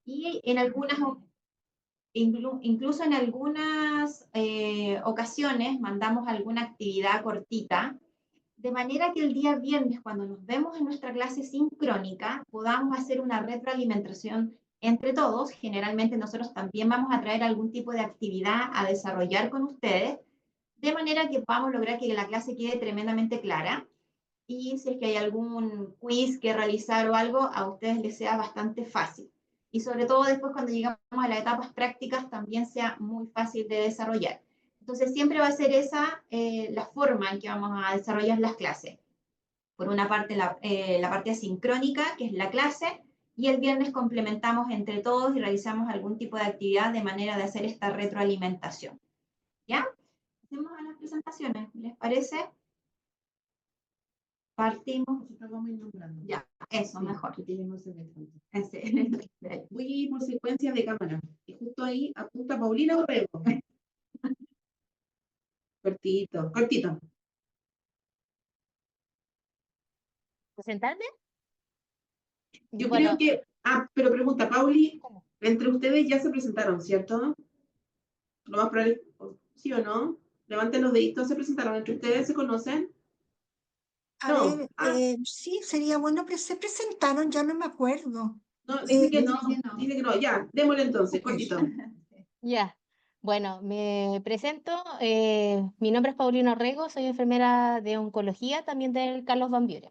Y en algunas, incluso en algunas ocasiones mandamos alguna actividad cortita, de manera que el día viernes, cuando nos vemos en nuestra clase sincrónica, podamos hacer una retroalimentación entre todos. Generalmente nosotros también vamos a traer algún tipo de actividad a desarrollar con ustedes, de manera que podamos lograr que la clase quede tremendamente clara. Y si es que hay algún quiz que realizar o algo, a ustedes les sea bastante fácil. Y sobre todo después cuando llegamos a las etapas prácticas también sea muy fácil de desarrollar. Entonces siempre va a ser esa la forma en que vamos a desarrollar las clases. Por una parte la parte asincrónica, que es la clase, y el viernes complementamos entre todos y realizamos algún tipo de actividad de manera de hacer esta retroalimentación. ¿Ya? Hacemos a las presentaciones, ¿les parece? Partimos. Vamos a ir nombrando. Ya, eso, Sí, mejor. que tenemos el ejemplo. Ese. Voy por secuencia de cámara. Y justo ahí apunta Paulina Orrego. Cortito, cortito. ¿Presentarme? Yo creo Bueno, que. Ah, pero pregunta, Pauli, ¿cómo? entre ustedes ya se presentaron, ¿cierto? Lo más probable, ¿sí o no? Levanten los deditos, se presentaron. ¿Entre ustedes se conocen? A No. ver, Ah, sí, sería bueno que se presentaron, ya no me acuerdo. no, dice que no. Dice que no. Dice que no. Ya, démosle entonces, Ok. cortito. Ya. Bueno, me presento. Mi nombre es Paulina Orrego, soy enfermera de oncología, también del Carlos Van Buren.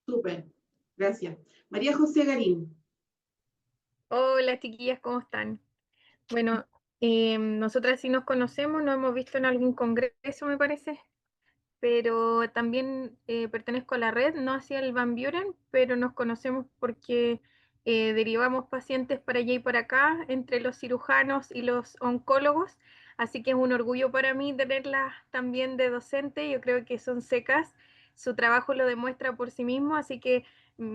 Súper. Gracias. María José Garín. Hola chiquillas, ¿cómo están? Bueno, nosotras sí nos conocemos, nos hemos visto en algún congreso, me parece, pero también pertenezco a la red, no hacia el Van Buren, pero nos conocemos porque derivamos pacientes para allá y para acá, entre los cirujanos y los oncólogos, así que es un orgullo para mí tenerlas también de docente, yo creo que son secas, su trabajo lo demuestra por sí mismo, así que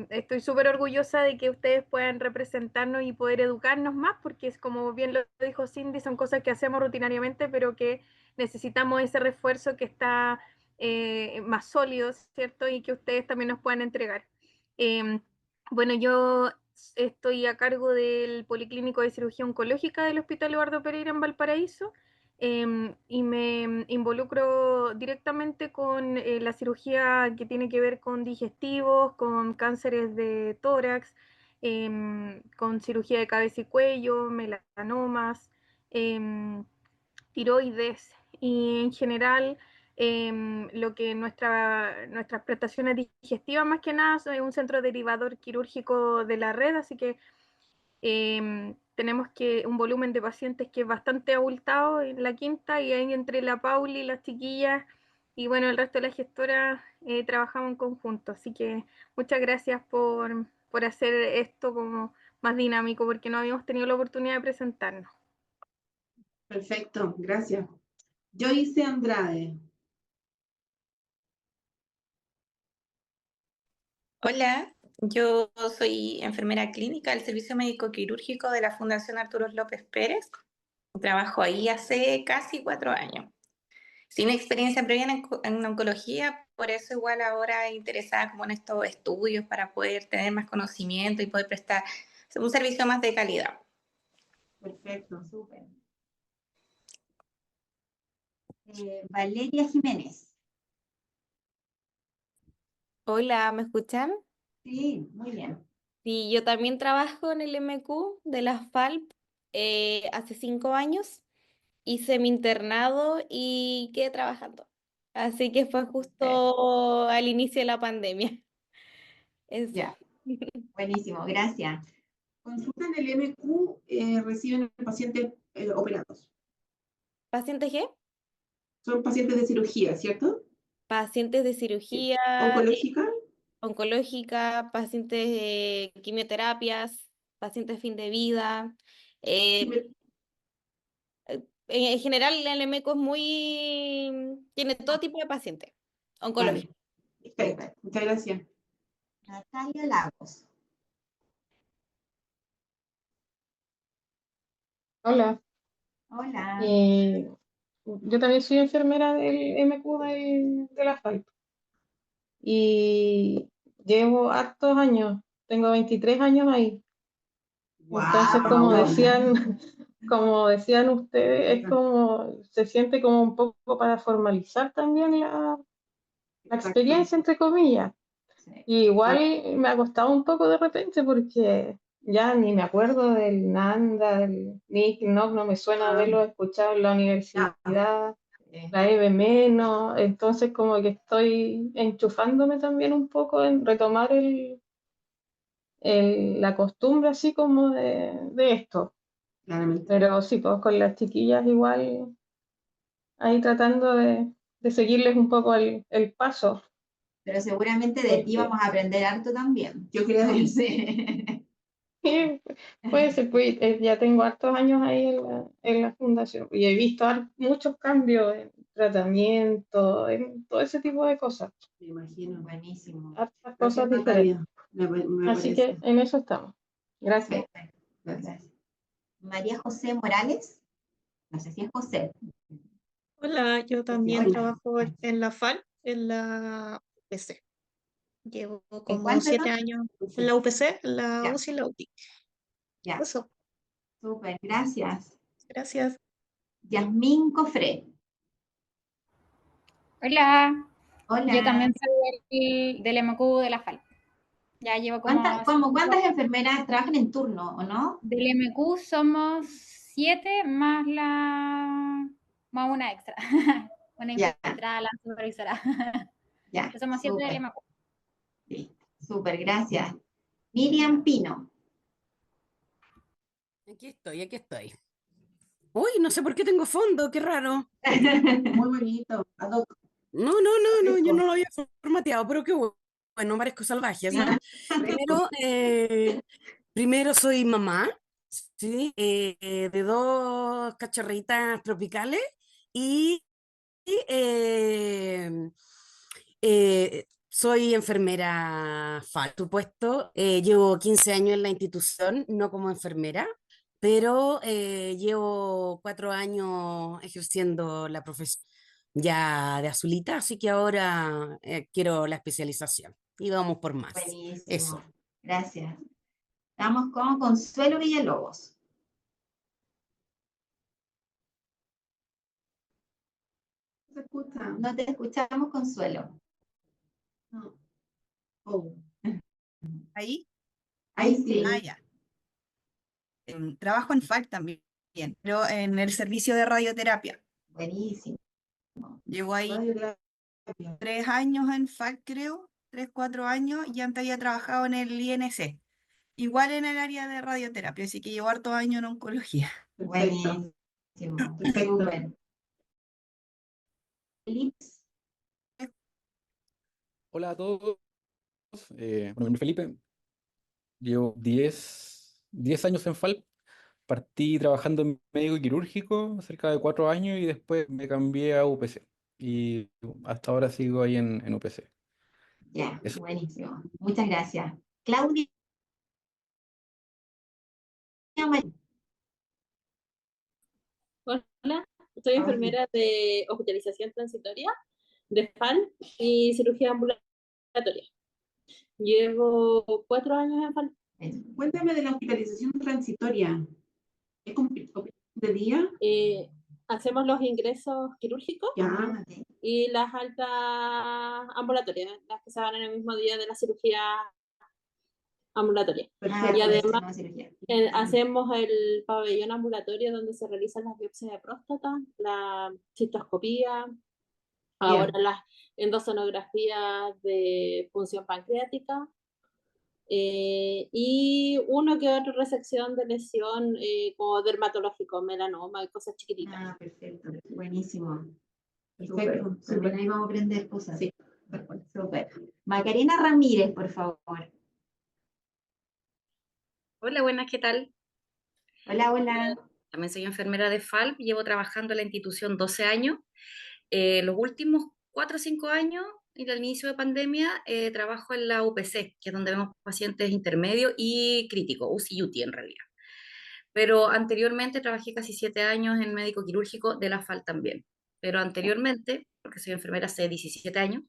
estoy súper orgullosa de que ustedes puedan representarnos y poder educarnos más, porque es como bien lo dijo Cindy, son cosas que hacemos rutinariamente, pero que necesitamos ese refuerzo que está más sólidos, ¿cierto? Y que ustedes también nos puedan entregar. Eh, bueno, yo estoy a cargo del Policlínico de Cirugía Oncológica del Hospital Eduardo Pereira en Valparaíso y me involucro directamente con la cirugía que tiene que ver con digestivos, con cánceres de tórax, con cirugía de cabeza y cuello, melanomas, tiroides y en general lo que nuestras prestaciones digestivas más que nada es un centro derivador quirúrgico de la red, así que tenemos un volumen de pacientes que es bastante abultado en la quinta y ahí entre la Pauli, las chiquillas y bueno, el resto de las gestoras trabajamos en conjunto, así que muchas gracias por hacer esto como más dinámico porque no habíamos tenido la oportunidad de presentarnos. Perfecto, gracias. Joyce Andrade. Hola, yo soy enfermera clínica del Servicio Médico Quirúrgico de la Fundación Arturo López Pérez. Trabajo ahí hace casi 4 años. Sin experiencia previa en oncología, por eso igual ahora interesada como en estos estudios para poder tener más conocimiento y poder prestar un servicio más de calidad. Perfecto, súper. Valeria Jiménez. Hola, ¿me escuchan? Sí, muy bien. Sí, yo también trabajo en el MQ de la FALP hace 5 años. Hice mi internado y quedé trabajando. Así que fue justo al inicio de la pandemia. Eso. Ya, buenísimo, gracias. Consulta en el MQ, reciben pacientes operados. ¿Pacientes qué? Son pacientes de cirugía, ¿cierto? Pacientes de Sí. cirugía ¿Oncológica? oncológica, pacientes de quimioterapias, pacientes fin de vida. Sí, Eh, en general, el MQ es tiene todo tipo de pacientes vale, oncológicos. perfecto. Muchas gracias. Natalia Lagos. Hola, Hola. eh, yo también soy enfermera del MQ de la FAIP y llevo hartos años, tengo 23 años ahí Entonces, como decían ustedes, es como, se siente como un poco para formalizar también la experiencia, entre comillas. Sí. Y igual me ha costado un poco de repente porque ya ni me acuerdo del Nanda, del Nick, no me suena haberlo escuchado en la universidad, la EB menos, entonces como que estoy enchufándome también un poco en retomar la costumbre así como de esto. Claramente. Pero sí, pues con las chiquillas igual ahí tratando de seguirles un poco el paso. Pero seguramente de ti vamos a aprender harto también. Yo creo que Sí. Sí, puede ser, pues, ya tengo hartos años ahí en la fundación y he visto muchos cambios en tratamiento, en todo ese tipo de cosas, me imagino. Buenísimo. hartas Gracias, cosas diferentes. Natalia. Me Así parece. que en eso estamos. Gracias. Perfecto. Gracias. María José Morales, no sé si es José. Hola, yo también Hola. trabajo en la FAL, en la UPC. Llevo ¿En como cuál, 7 perdón? años en la UPC, en la Ya. UCI y la UTI. Ya, Eso, súper, gracias. gracias. Yasmín Cofré. Hola, Hola. yo también soy del MQ de la FAL. Ya llevo como ¿Cuántas enfermeras trabajan en turno o no? del MQ somos 7 más una extra. Una Ya. infiltrada, la supervisora. Ya, Somos 7 del súper. MQ. Listo, súper, gracias. Miriam Pino. Aquí estoy, aquí estoy. Uy, no sé por qué tengo fondo, qué raro. Muy bonito. No, yo no lo había formateado, pero qué bueno, parezco salvaje. ¿Sí? Primero soy mamá, ¿sí? De 2 cachorritas tropicales y eh, soy enfermera FAL, por supuesto. Llevo 15 años en la institución, no como enfermera, pero llevo 4 años ejerciendo la profesión ya de azulita, así que ahora quiero la especialización y vamos por más. Buenísimo. Eso. Gracias. Estamos con Consuelo Villalobos. ¿Se escucha? No te escuchamos, Consuelo. No. Oh. Ahí, Ahí sí. ya. Trabajo en FAC también, pero en el servicio de radioterapia. Buenísimo. Llevo ahí 3 años en FAC, creo, 3, 4 años, y antes había trabajado en el INC, igual en el área de radioterapia, así que llevo hartos años en oncología. Buenísimo. Súper. Lips. Hola a todos. Mi nombre es Felipe. Llevo 10 años en FALP. Partí trabajando en médico quirúrgico cerca de 4 años y después me cambié a UPC. Y hasta ahora sigo ahí en UPC. Ya, Eso. buenísimo. Muchas gracias. Claudia. Hola, soy enfermera de hospitalización transitoria, de FAL y cirugía ambulatoria. Llevo 4 años en FAL. Cuéntame de la hospitalización transitoria. ¿Es de día? Hacemos los ingresos quirúrgicos Ya. y las altas ambulatorias, las que se van en el mismo día de la cirugía ambulatoria. Y además hacemos el pabellón ambulatorio donde se realizan las biopsias de próstata, la cistoscopía, ahora las endosonografías de función pancreática, y uno que otro resección de lesión como dermatológico, melanoma y cosas chiquititas. Ah, perfecto, buenísimo. Perfecto, súper, ahí vamos a aprender cosas. Sí, súper. Macarena Ramírez, por favor. Hola, buenas, ¿qué tal? Hola, hola. También soy enfermera de FALP, llevo trabajando en la institución 12 años. Los últimos 4 o 5 años, y al inicio de pandemia, trabajo en la UPC, que es donde vemos pacientes intermedios y críticos, UCI y UTI en realidad. Pero anteriormente trabajé casi 7 años en médico quirúrgico de la FAL también. Pero anteriormente, porque soy enfermera hace 17 años,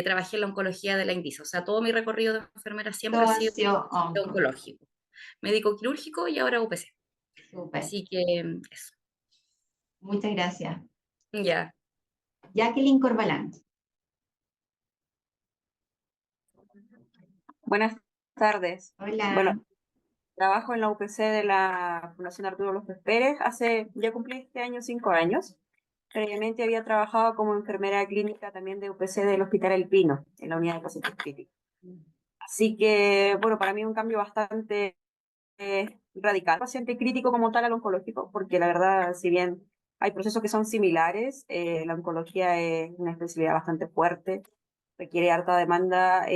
trabajé en la oncología de la INDISA. O sea, todo mi recorrido de enfermera siempre ha sido oncológico. médico quirúrgico y ahora UPC. Súper. Así que eso. Muchas gracias. Ya. Jacqueline Corbalán. Buenas tardes. Hola. Bueno, trabajo en la UPC de la Fundación Arturo López Pérez. Ya cumplí este año 5 años. Previamente había trabajado como enfermera clínica también de UPC del Hospital El Pino, en la unidad de pacientes críticos. Así que, bueno, para mí un cambio bastante radical. Paciente crítico como tal al oncológico, porque la verdad, si bien hay procesos que son similares, la oncología es una especialidad bastante fuerte, requiere harta demanda,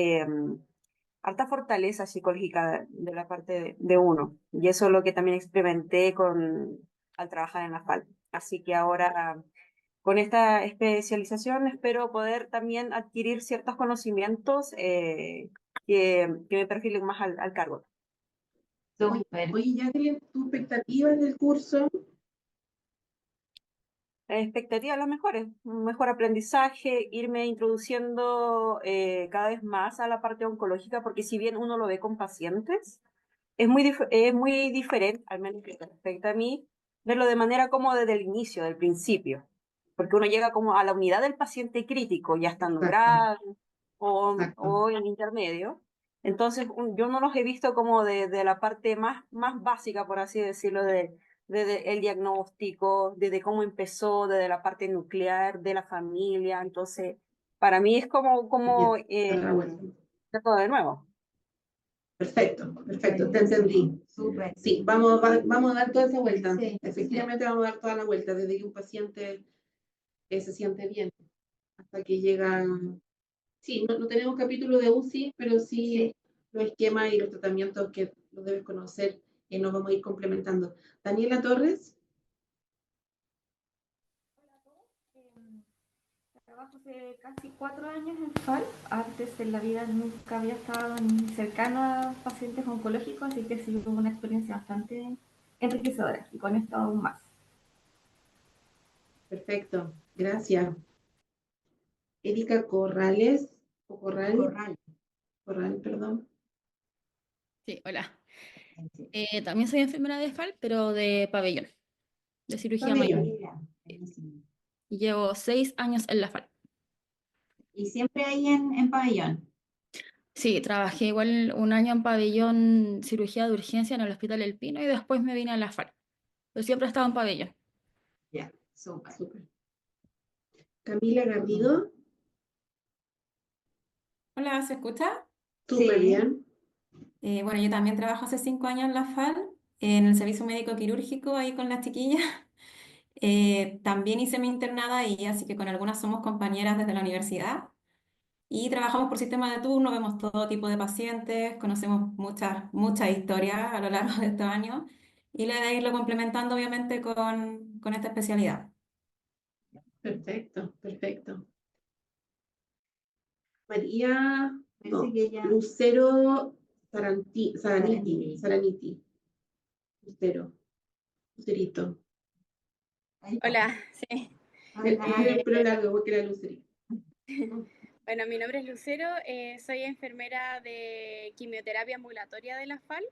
harta fortaleza psicológica de la parte de uno. Y eso es lo que también experimenté al trabajar en la FAL. Así que ahora, con esta especialización, espero poder también adquirir ciertos conocimientos que me perfilen más al cargo. Oye, Jacqueline, tus expectativas del curso. Expectativas las mejores, un mejor aprendizaje, irme introduciendo cada vez más a la parte oncológica, porque si bien uno lo ve con pacientes, es muy diferente, al menos que respecta a mí, verlo de manera como desde el inicio, del principio, porque uno llega como a la unidad del paciente crítico, ya estando grave o en intermedio. Entonces, yo no los he visto como de la parte más básica, por así decirlo, desde el diagnóstico, desde cómo empezó, desde la parte nuclear, de la familia. Entonces, para mí es como todo de nuevo. Perfecto, te entendí. Súper. Sí, vamos a dar toda esa vuelta. Sí, Efectivamente, vamos a dar toda la vuelta, desde que un paciente se siente bien hasta que llega. Sí, no tenemos capítulo de UCI, pero sí los esquemas y los tratamientos que los debes conocer y nos vamos a ir complementando. Daniela Torres. Trabajo hace casi 4 años en FAL. Antes en la vida nunca había estado ni cercano a pacientes oncológicos, así que ha sido una experiencia bastante enriquecedora y con esto aún más. Perfecto, gracias. Erika Corrales, o Corral, perdón. Sí, hola. También soy enfermera de FAL, pero de pabellón, de cirugía mayor. Y llevo 6 años en la FAL. ¿Y siempre ahí en pabellón? Sí, trabajé igual un año en pabellón cirugía de urgencia en el Hospital El Pino y después me vine a la FAL. Pero siempre he estado en pabellón. Ya, súper. Camila Garrido. Hola, ¿se escucha? Súper bien. Bueno, yo también trabajo hace 5 años en la FAL, en el servicio médico quirúrgico, ahí con las chiquillas. También hice mi internada ahí, así que con algunas somos compañeras desde la universidad. Y trabajamos por sistema de turno, vemos todo tipo de pacientes, conocemos muchas historias a lo largo de estos años. Y la idea es irlo complementando, obviamente, con esta especialidad. Perfecto. María Lucero Saraniti. Lucerito. Hola, sí. El pelo largo, porque era Lucerito. Bueno, mi nombre es Lucero, soy enfermera de quimioterapia ambulatoria de la FAL.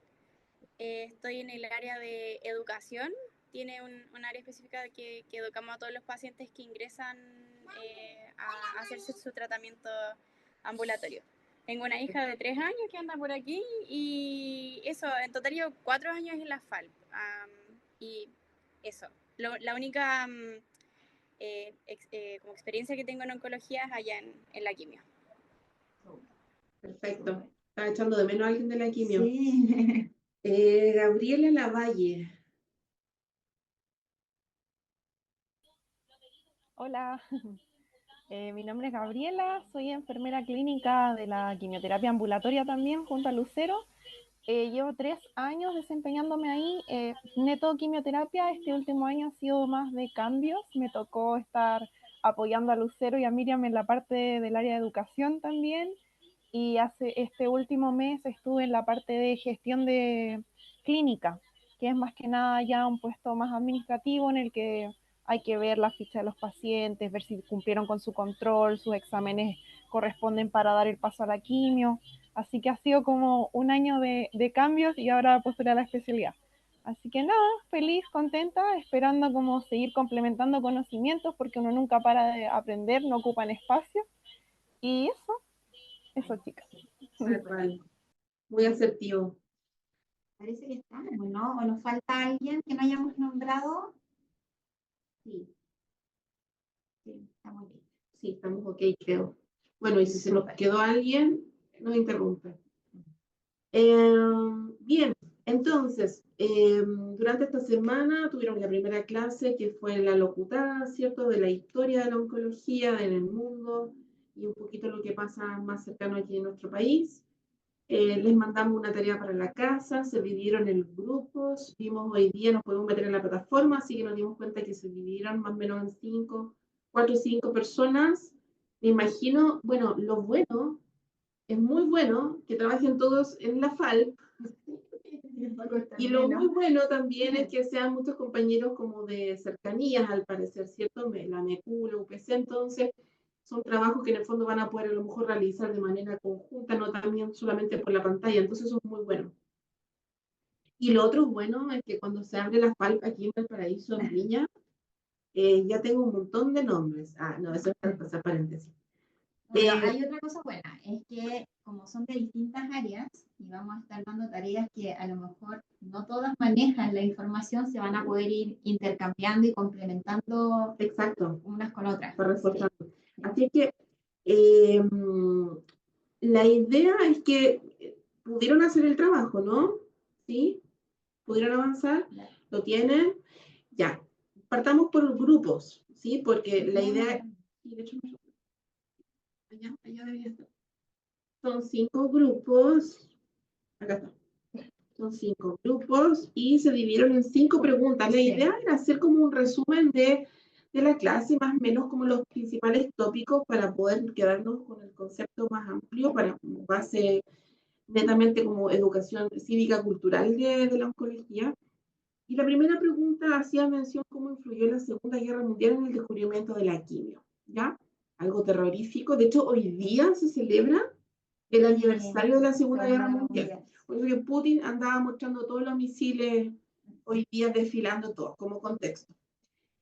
Estoy en el área de educación. Tiene un área específica que educamos a todos los pacientes que ingresan a hacerse su tratamiento ambulatorio. Tengo una hija de 3 años que anda por aquí y eso, en total llevo 4 años en la FAL. Y eso, la única como experiencia que tengo en oncología es allá en la quimio. Perfecto. Estaba echando de menos a alguien de la quimio. Sí. Gabriela Lavalle. Hola, mi nombre es Gabriela, soy enfermera clínica de la quimioterapia ambulatoria también junto a Lucero. Llevo 3 años desempeñándome ahí, neto quimioterapia. Este último año ha sido más de cambios, me tocó estar apoyando a Lucero y a Miriam en la parte del área de educación también, y este último mes estuve en la parte de gestión de clínica, que es más que nada ya un puesto más administrativo en el que hay que ver la ficha de los pacientes, ver si cumplieron con su control, sus exámenes corresponden para dar el paso a la quimio. Así que ha sido como un año de cambios y ahora postulé a la especialidad. Así que nada, feliz, contenta, esperando como seguir complementando conocimientos porque uno nunca para de aprender, no ocupan espacio. Y eso chicas. Muy asertivo. Parece que estamos, ¿no? ¿O nos falta alguien que no hayamos nombrado? Sí. Sí, estamos bien. Sí, estamos ok, creo. Bueno, y si se nos quedó alguien, nos interrumpe. Bien, entonces, durante esta semana tuvieron la primera clase que fue la locutada, ¿cierto? De la historia de la oncología en el mundo y un poquito lo que pasa más cercano aquí en nuestro país. Les mandamos una tarea para la casa, se dividieron en grupos, vimos hoy día, nos podemos meter en la plataforma, así que nos dimos cuenta que se dividieron más o menos en 4 o 5 personas. Me imagino, bueno, lo bueno, es muy bueno que trabajen todos en la FAL, y lo muy bueno también es que sean muchos compañeros como de cercanías, al parecer, ¿cierto? La MECU, la UPC, entonces son trabajos que en el fondo van a poder a lo mejor realizar de manera conjunta, no también solamente por la pantalla, entonces eso es muy bueno. Y lo otro bueno es que cuando se abre la FALP aquí en Valparaíso, en Viña, ya tengo un montón de nombres. Ah, no, eso es para pasar paréntesis. Pero hay otra cosa buena, es que como son de distintas áreas y vamos a estar dando tareas que a lo mejor no todas manejan la información, se van a poder ir intercambiando y complementando. Exacto. Unas con otras. Para reforzar. Sí. Así que la idea es que pudieron hacer el trabajo, ¿no? ¿Sí? ¿Pudieron avanzar? ¿Lo tienen? Ya. Partamos por grupos, ¿sí? Porque la idea... De hecho, allá debería estar. Son 5 grupos. Acá está. Son 5 grupos y se dividieron en 5 preguntas. La idea era hacer como un resumen de la clase, más o menos como los principales tópicos para poder quedarnos con el concepto más amplio, para base netamente como educación cívica cultural de la oncología. Y la primera pregunta hacía mención cómo influyó la Segunda Guerra Mundial en el descubrimiento de la quimio, ¿ya? Algo terrorífico. De hecho, hoy día se celebra el aniversario de la Segunda Guerra Mundial. Por eso que Putin andaba mostrando todos los misiles hoy día desfilando todos, como contexto.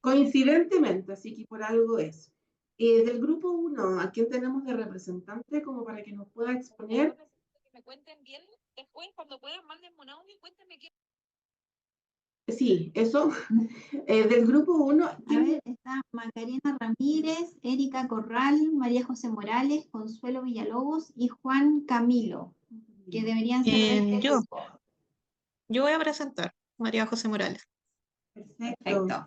Coincidentemente, así que por algo es. Del grupo 1, ¿a quién tenemos de representante como para que nos pueda exponer? Que me cuenten bien después, cuando puedan, mándenme un audio y cuéntenme qué. Sí, eso. Del grupo 1. A ver, está Macarena Ramírez, Erika Corral, María José Morales, Consuelo Villalobos y Juan Camilo, que deberían ser de este grupo. Yo voy a presentar, María José Morales. Perfecto.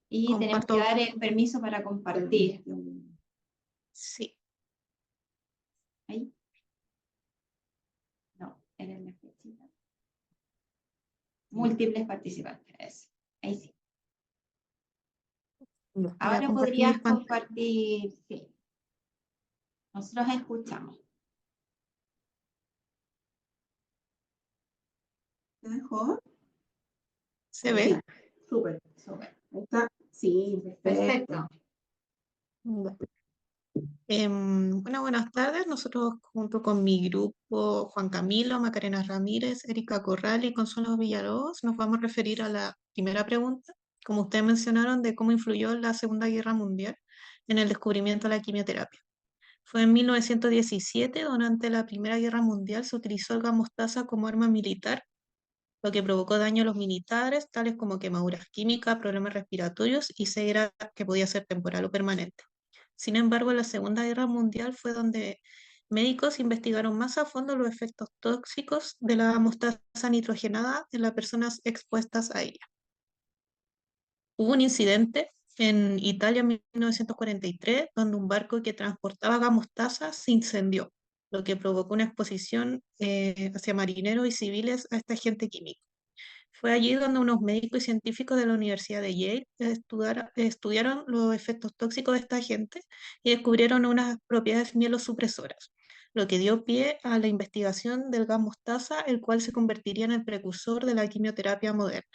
Y tenemos que dar el permiso para compartir. Sí. ¿Ahí? No, era la flechita. Múltiples participantes. Ahí sí. Ahora podrías compartir. Sí. Nosotros escuchamos. ¿Se dejó? ¿Se ve? Sí, súper. Está, sí, perfecto. Bueno, buenas tardes. Nosotros junto con mi grupo, Juan Camilo, Macarena Ramírez, Erika Corral y Consuelo Villalobos, nos vamos a referir a la primera pregunta, como ustedes mencionaron, de cómo influyó la Segunda Guerra Mundial en el descubrimiento de la quimioterapia. Fue en 1917, durante la Primera Guerra Mundial, se utilizó el gas mostaza como arma militar, lo que provocó daño a los militares, tales como quemaduras químicas, problemas respiratorios y ceguera que podía ser temporal o permanente. Sin embargo, en la Segunda Guerra Mundial fue donde médicos investigaron más a fondo los efectos tóxicos de la mostaza nitrogenada en las personas expuestas a ella. Hubo un incidente en Italia en 1943, donde un barco que transportaba gas mostaza se incendió, lo que provocó una exposición hacia marineros y civiles a este agente químico. Fue allí donde unos médicos y científicos de la Universidad de Yale estudiaron los efectos tóxicos de esta agente y descubrieron unas propiedades mielosupresoras, lo que dio pie a la investigación del gas mostaza, el cual se convertiría en el precursor de la quimioterapia moderna.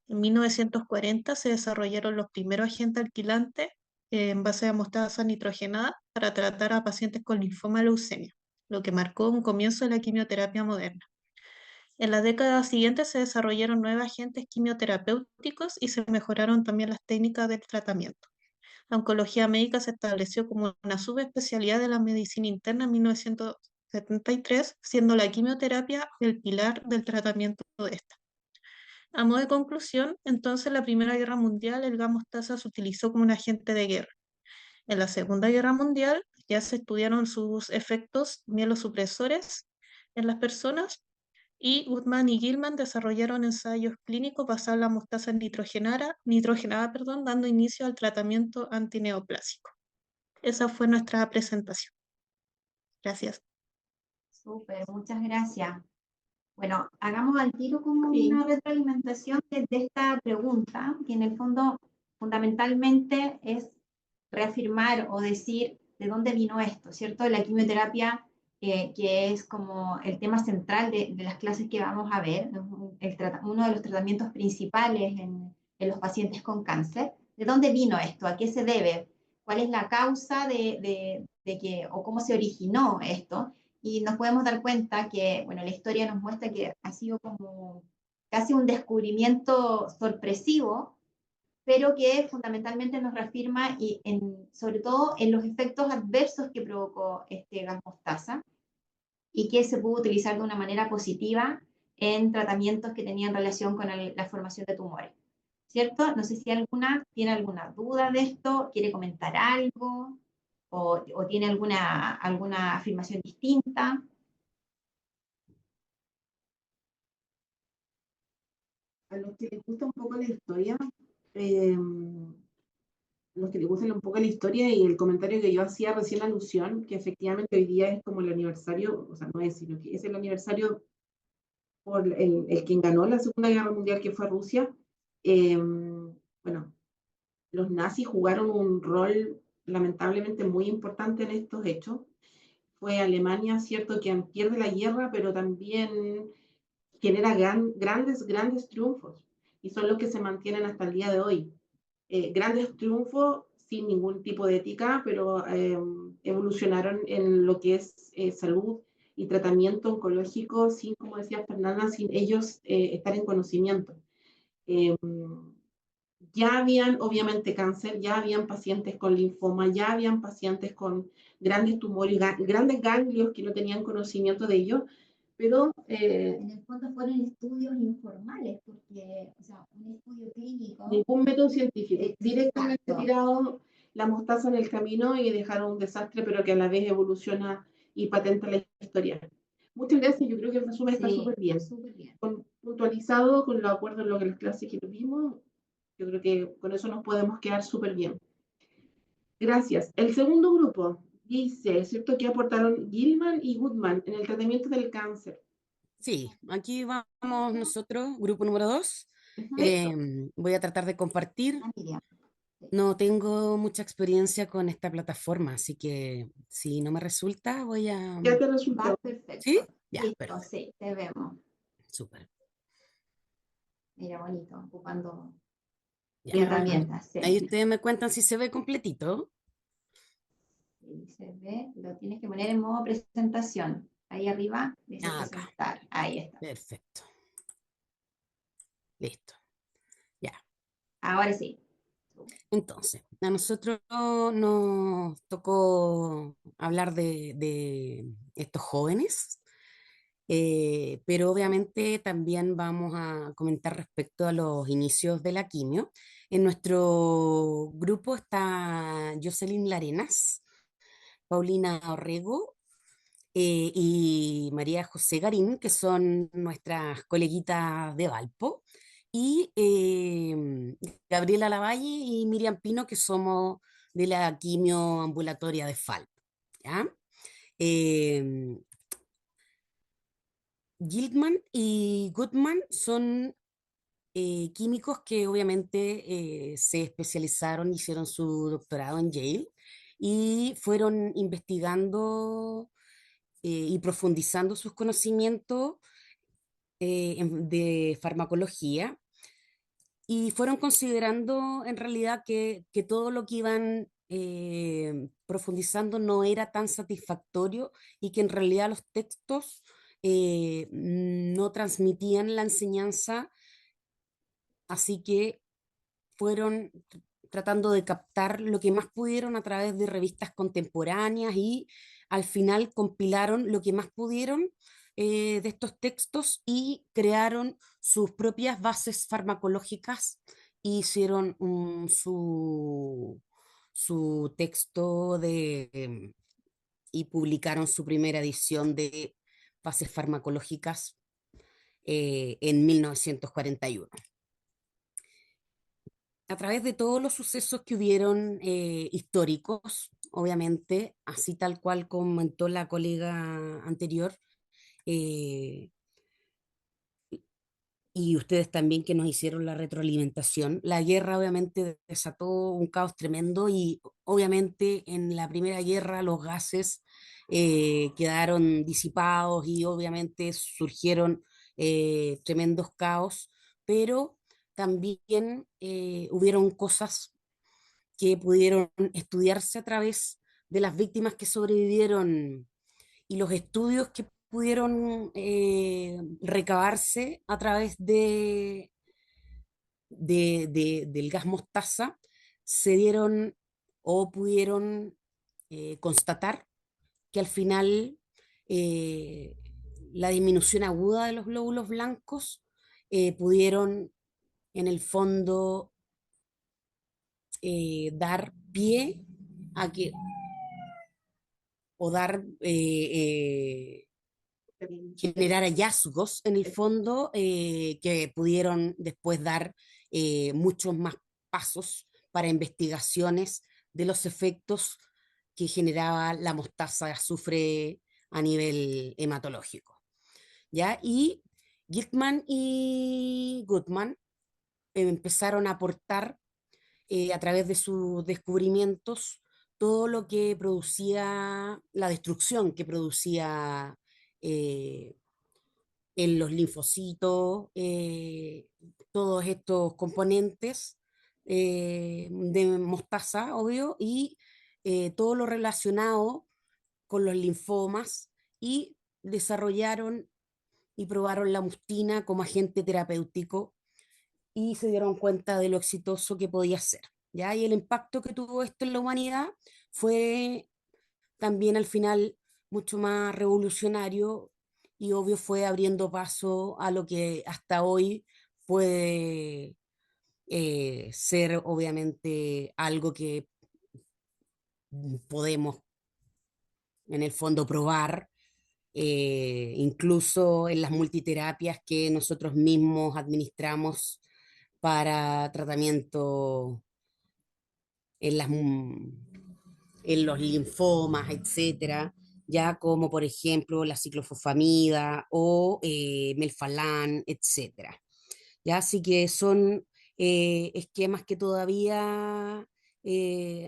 En 1940 se desarrollaron los primeros agentes alquilantes en base a mostaza nitrogenada para tratar a pacientes con linfoma de leucemia, lo que marcó un comienzo de la quimioterapia moderna. En las décadas siguientes se desarrollaron nuevos agentes quimioterapéuticos y se mejoraron también las técnicas del tratamiento. La oncología médica se estableció como una subespecialidad de la medicina interna en 1973, siendo la quimioterapia el pilar del tratamiento de esta. A modo de conclusión, entonces en la Primera Guerra Mundial el gas mostaza se utilizó como un agente de guerra. En la Segunda Guerra Mundial ya se estudiaron sus efectos mielosupresores en las personas y Goodman y Gilman desarrollaron ensayos clínicos basados en la mostaza nitrogenada, dando inicio al tratamiento antineoplásico. Esa fue nuestra presentación. Gracias. Súper, muchas gracias. Bueno, hagamos al tiro como una retroalimentación de esta pregunta, que en el fondo fundamentalmente es reafirmar o decir de dónde vino esto, ¿cierto? La quimioterapia, que es como el tema central de las clases que vamos a ver, uno de los tratamientos principales en los pacientes con cáncer. ¿De dónde vino esto? ¿A qué se debe? ¿Cuál es la causa de que, o cómo se originó esto? Y nos podemos dar cuenta que, bueno, la historia nos muestra que ha sido como casi un descubrimiento sorpresivo, pero que fundamentalmente nos reafirma y sobre todo en los efectos adversos que provocó este gas mostaza y que se pudo utilizar de una manera positiva en tratamientos que tenían relación con la formación de tumores. ¿Cierto? No sé si alguna tiene alguna duda de esto, quiere comentar algo o tiene alguna afirmación distinta. A los que les gusta un poco la historia, los que les gusta un poco la historia y el comentario que yo hacía recién alusión, que efectivamente hoy día es como el aniversario, o sea, no es, sino que es el aniversario por el quien ganó la Segunda Guerra Mundial, que fue Rusia. Bueno, los nazis jugaron un rol lamentablemente muy importante en estos hechos. Fue Alemania, cierto, quien pierde la guerra, pero también genera grandes triunfos, y son los que se mantienen hasta el día de hoy. Grandes triunfos sin ningún tipo de ética, pero evolucionaron en lo que es salud y tratamiento oncológico, sin, como decía Fernanda, sin ellos estar en conocimiento. Ya habían, obviamente, cáncer, ya habían pacientes con linfoma, ya habían pacientes con grandes tumores, grandes ganglios que no tenían conocimiento de ello, pero en el fondo fueron estudios informales, porque, o sea, un estudio clínico. Ningún método científico. Exacto. Directamente tirado la mostaza en el camino y dejaron un desastre, pero que a la vez evoluciona y patenta la historia. Muchas gracias, yo creo que el resumen está súper bien. Puntualizado, con lo acuerdo en lo que las clases que vimos, yo creo que con eso nos podemos quedar súper bien. Gracias. El segundo grupo dice, ¿cierto?, que aportaron Gilman y Goodman en el tratamiento del cáncer. Sí, aquí vamos nosotros, grupo número 2. Voy a tratar de compartir. No tengo mucha experiencia con esta plataforma, así que si no me resulta, voy a... Ya te resultó. Perfecto. ¿Sí? Ya, Listo, perfecto. sí, te vemos. Súper. Mira, bonito, ocupando Ya. herramientas. Sí. Ahí ustedes me cuentan si se ve completito. Sí, se ve, lo tienes que poner en modo presentación. Ahí arriba, dice presentar. Ahí está. Perfecto. Listo. Ya. Ahora sí. Entonces, a nosotros nos tocó hablar de estos jóvenes, pero obviamente también vamos a comentar respecto a los inicios de la quimio. En nuestro grupo está Jocelyn Larenas, Paulina Orrego y María José Garín, que son nuestras coleguitas de Valpo, y Gabriela Lavalle y Miriam Pino, que somos de la quimio ambulatoria de FALP. ¿Ya? Gilman y Goodman son químicos que obviamente se especializaron, hicieron su doctorado en Yale y fueron investigando y profundizando sus conocimientos de farmacología, y fueron considerando en realidad que todo lo que iban profundizando no era tan satisfactorio y que en realidad los textos no transmitían la enseñanza, así que fueron tratando de captar lo que más pudieron a través de revistas contemporáneas y al final compilaron lo que más pudieron de estos textos y crearon sus propias bases farmacológicas y hicieron su texto y publicaron su primera edición de bases farmacológicas en 1941. A través de todos los sucesos que hubieron históricos, obviamente, así tal cual comentó la colega anterior, y ustedes también que nos hicieron la retroalimentación, la guerra obviamente desató un caos tremendo y obviamente en la primera guerra los gases quedaron disipados y obviamente surgieron tremendos caos, pero también hubieron cosas que pudieron estudiarse a través de las víctimas que sobrevivieron y los estudios que pudieron recabarse a través del gas mostaza se dieron o pudieron constatar que al final la disminución aguda de los glóbulos blancos pudieron en el fondo dar pie a que o dar generar hallazgos en el fondo que pudieron después dar muchos más pasos para investigaciones de los efectos que generaba la mostaza de azufre a nivel hematológico. ¿Ya? Y Giltman y Goodman empezaron a aportar a través de sus descubrimientos todo lo que producía, la destrucción que producía en los linfocitos, todos estos componentes de mostaza, obvio, y todo lo relacionado con los linfomas, y desarrollaron y probaron la mustina como agente terapéutico y se dieron cuenta de lo exitoso que podía ser, ¿ya? Y el impacto que tuvo esto en la humanidad fue también al final mucho más revolucionario y obvio fue abriendo paso a lo que hasta hoy puede ser obviamente algo que podemos en el fondo probar, incluso en las multiterapias que nosotros mismos administramos para tratamiento en, en los linfomas, etcétera, ya como por ejemplo la ciclofosfamida o melfalán, etcétera. Ya, así que son esquemas que todavía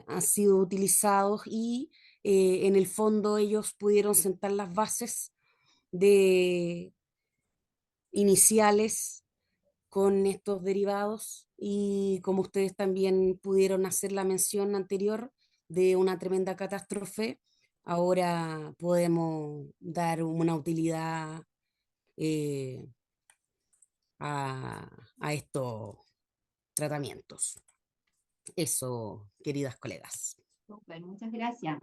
han sido utilizados y en el fondo ellos pudieron sentar las bases de iniciales con estos derivados y como ustedes también pudieron hacer la mención anterior de una tremenda catástrofe, ahora podemos dar una utilidad a estos tratamientos. Eso, queridas colegas. Súper, muchas gracias.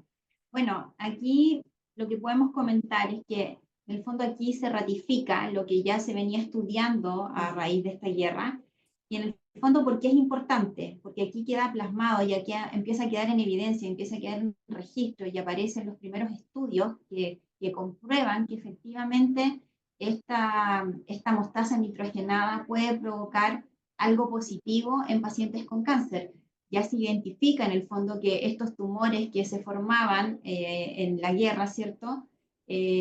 Bueno, aquí lo que podemos comentar es que en el fondo aquí se ratifica lo que ya se venía estudiando a raíz de esta guerra y en el fondo ¿por qué es importante? Porque aquí queda plasmado y aquí empieza a quedar en evidencia, empieza a quedar en registro y aparecen los primeros estudios que comprueban que efectivamente esta mostaza nitrogenada puede provocar algo positivo en pacientes con cáncer. Ya se identifica en el fondo que estos tumores que se formaban en la guerra, ¿cierto?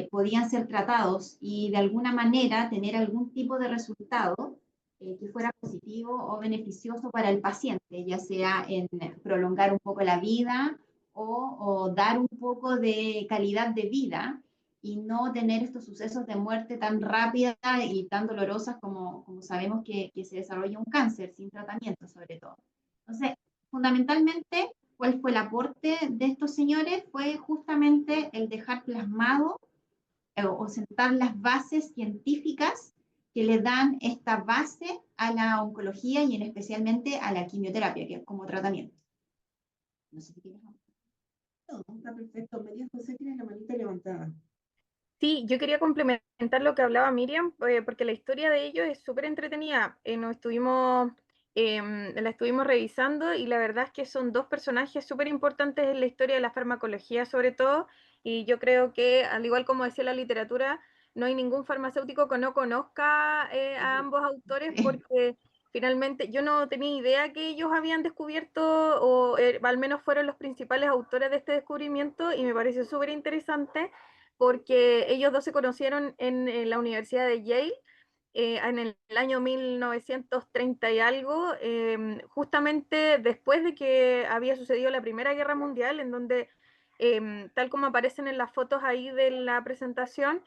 Podían ser tratados y de alguna manera tener algún tipo de resultado que fuera positivo o beneficioso para el paciente, ya sea en prolongar un poco la vida o dar un poco de calidad de vida y no tener estos sucesos de muerte tan rápida y tan dolorosas como sabemos que se desarrolla un cáncer sin tratamiento sobre todo. Entonces, fundamentalmente, ¿Cuál fue el aporte de estos señores? Fue justamente el dejar plasmado o sentar las bases científicas que le dan esta base a la oncología y en especialmente a la quimioterapia, que es como tratamiento. No sé si tienes algo. No, está perfecto. María José tiene la manita levantada. Sí, yo quería complementar lo que hablaba Miriam, porque la historia de ellos es súper entretenida. La estuvimos revisando y la verdad es que son dos personajes súper importantes en la historia de la farmacología, sobre todo, y yo creo que, al igual como decía la literatura, no hay ningún farmacéutico que no conozca a ambos autores, porque finalmente yo no tenía idea que ellos habían descubierto, o al menos fueron los principales autores de este descubrimiento, y me pareció súper interesante porque ellos dos se conocieron en la Universidad de Yale en el año 1930 y algo, justamente después de que había sucedido la Primera Guerra Mundial, en donde, tal como aparecen en las fotos ahí de la presentación,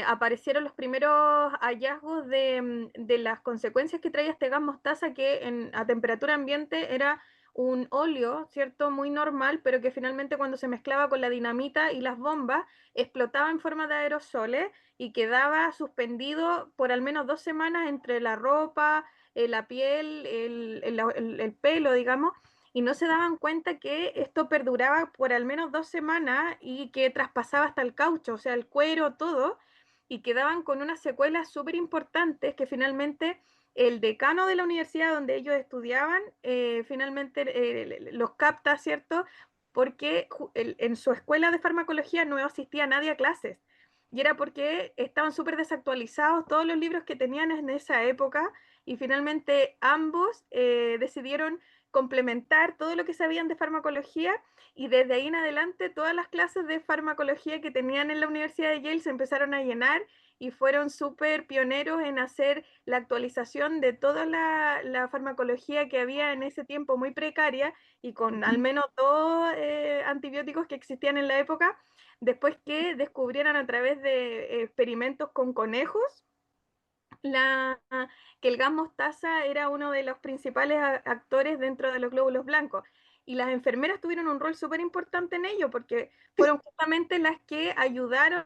aparecieron los primeros hallazgos de las consecuencias que traía este gas mostaza, que a temperatura ambiente era un óleo, ¿cierto? Muy normal, pero que finalmente cuando se mezclaba con la dinamita y las bombas, explotaba en forma de aerosoles y quedaba suspendido por al menos 2 semanas entre la ropa, la piel, el pelo, digamos, y no se daban cuenta que esto perduraba por al menos 2 semanas y que traspasaba hasta el caucho, o sea, el cuero, todo, y quedaban con unas secuelas súper importantes que finalmente el decano de la universidad donde ellos estudiaban, finalmente los capta, ¿cierto? Porque en su escuela de farmacología no asistía nadie a clases. Y era porque estaban súper desactualizados todos los libros que tenían en esa época, y finalmente ambos decidieron complementar todo lo que sabían de farmacología, y desde ahí en adelante todas las clases de farmacología que tenían en la Universidad de Yale se empezaron a llenar y fueron súper pioneros en hacer la actualización de toda la farmacología que había en ese tiempo muy precaria y con al menos 2 antibióticos que existían en la época, después que descubrieran a través de experimentos con conejos la, que el gas mostaza era uno de los principales actores dentro de los glóbulos blancos. Y las enfermeras tuvieron un rol súper importante en ello, porque fueron justamente las que ayudaron,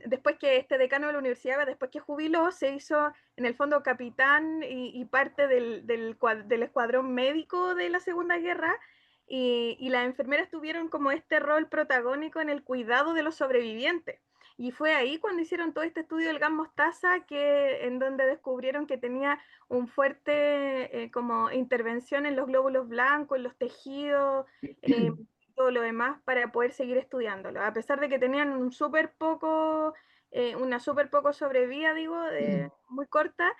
después que este decano de la universidad, después que jubiló, se hizo en el fondo capitán y parte del escuadrón médico de la Segunda Guerra, y las enfermeras tuvieron como este rol protagónico en el cuidado de los sobrevivientes. Y fue ahí cuando hicieron todo este estudio del gas mostaza, en donde descubrieron que tenía un fuerte como intervención en los glóbulos blancos, en los tejidos, todo lo demás, para poder seguir estudiándolo. A pesar de que tenían una súper poco sobrevida, digo, muy corta,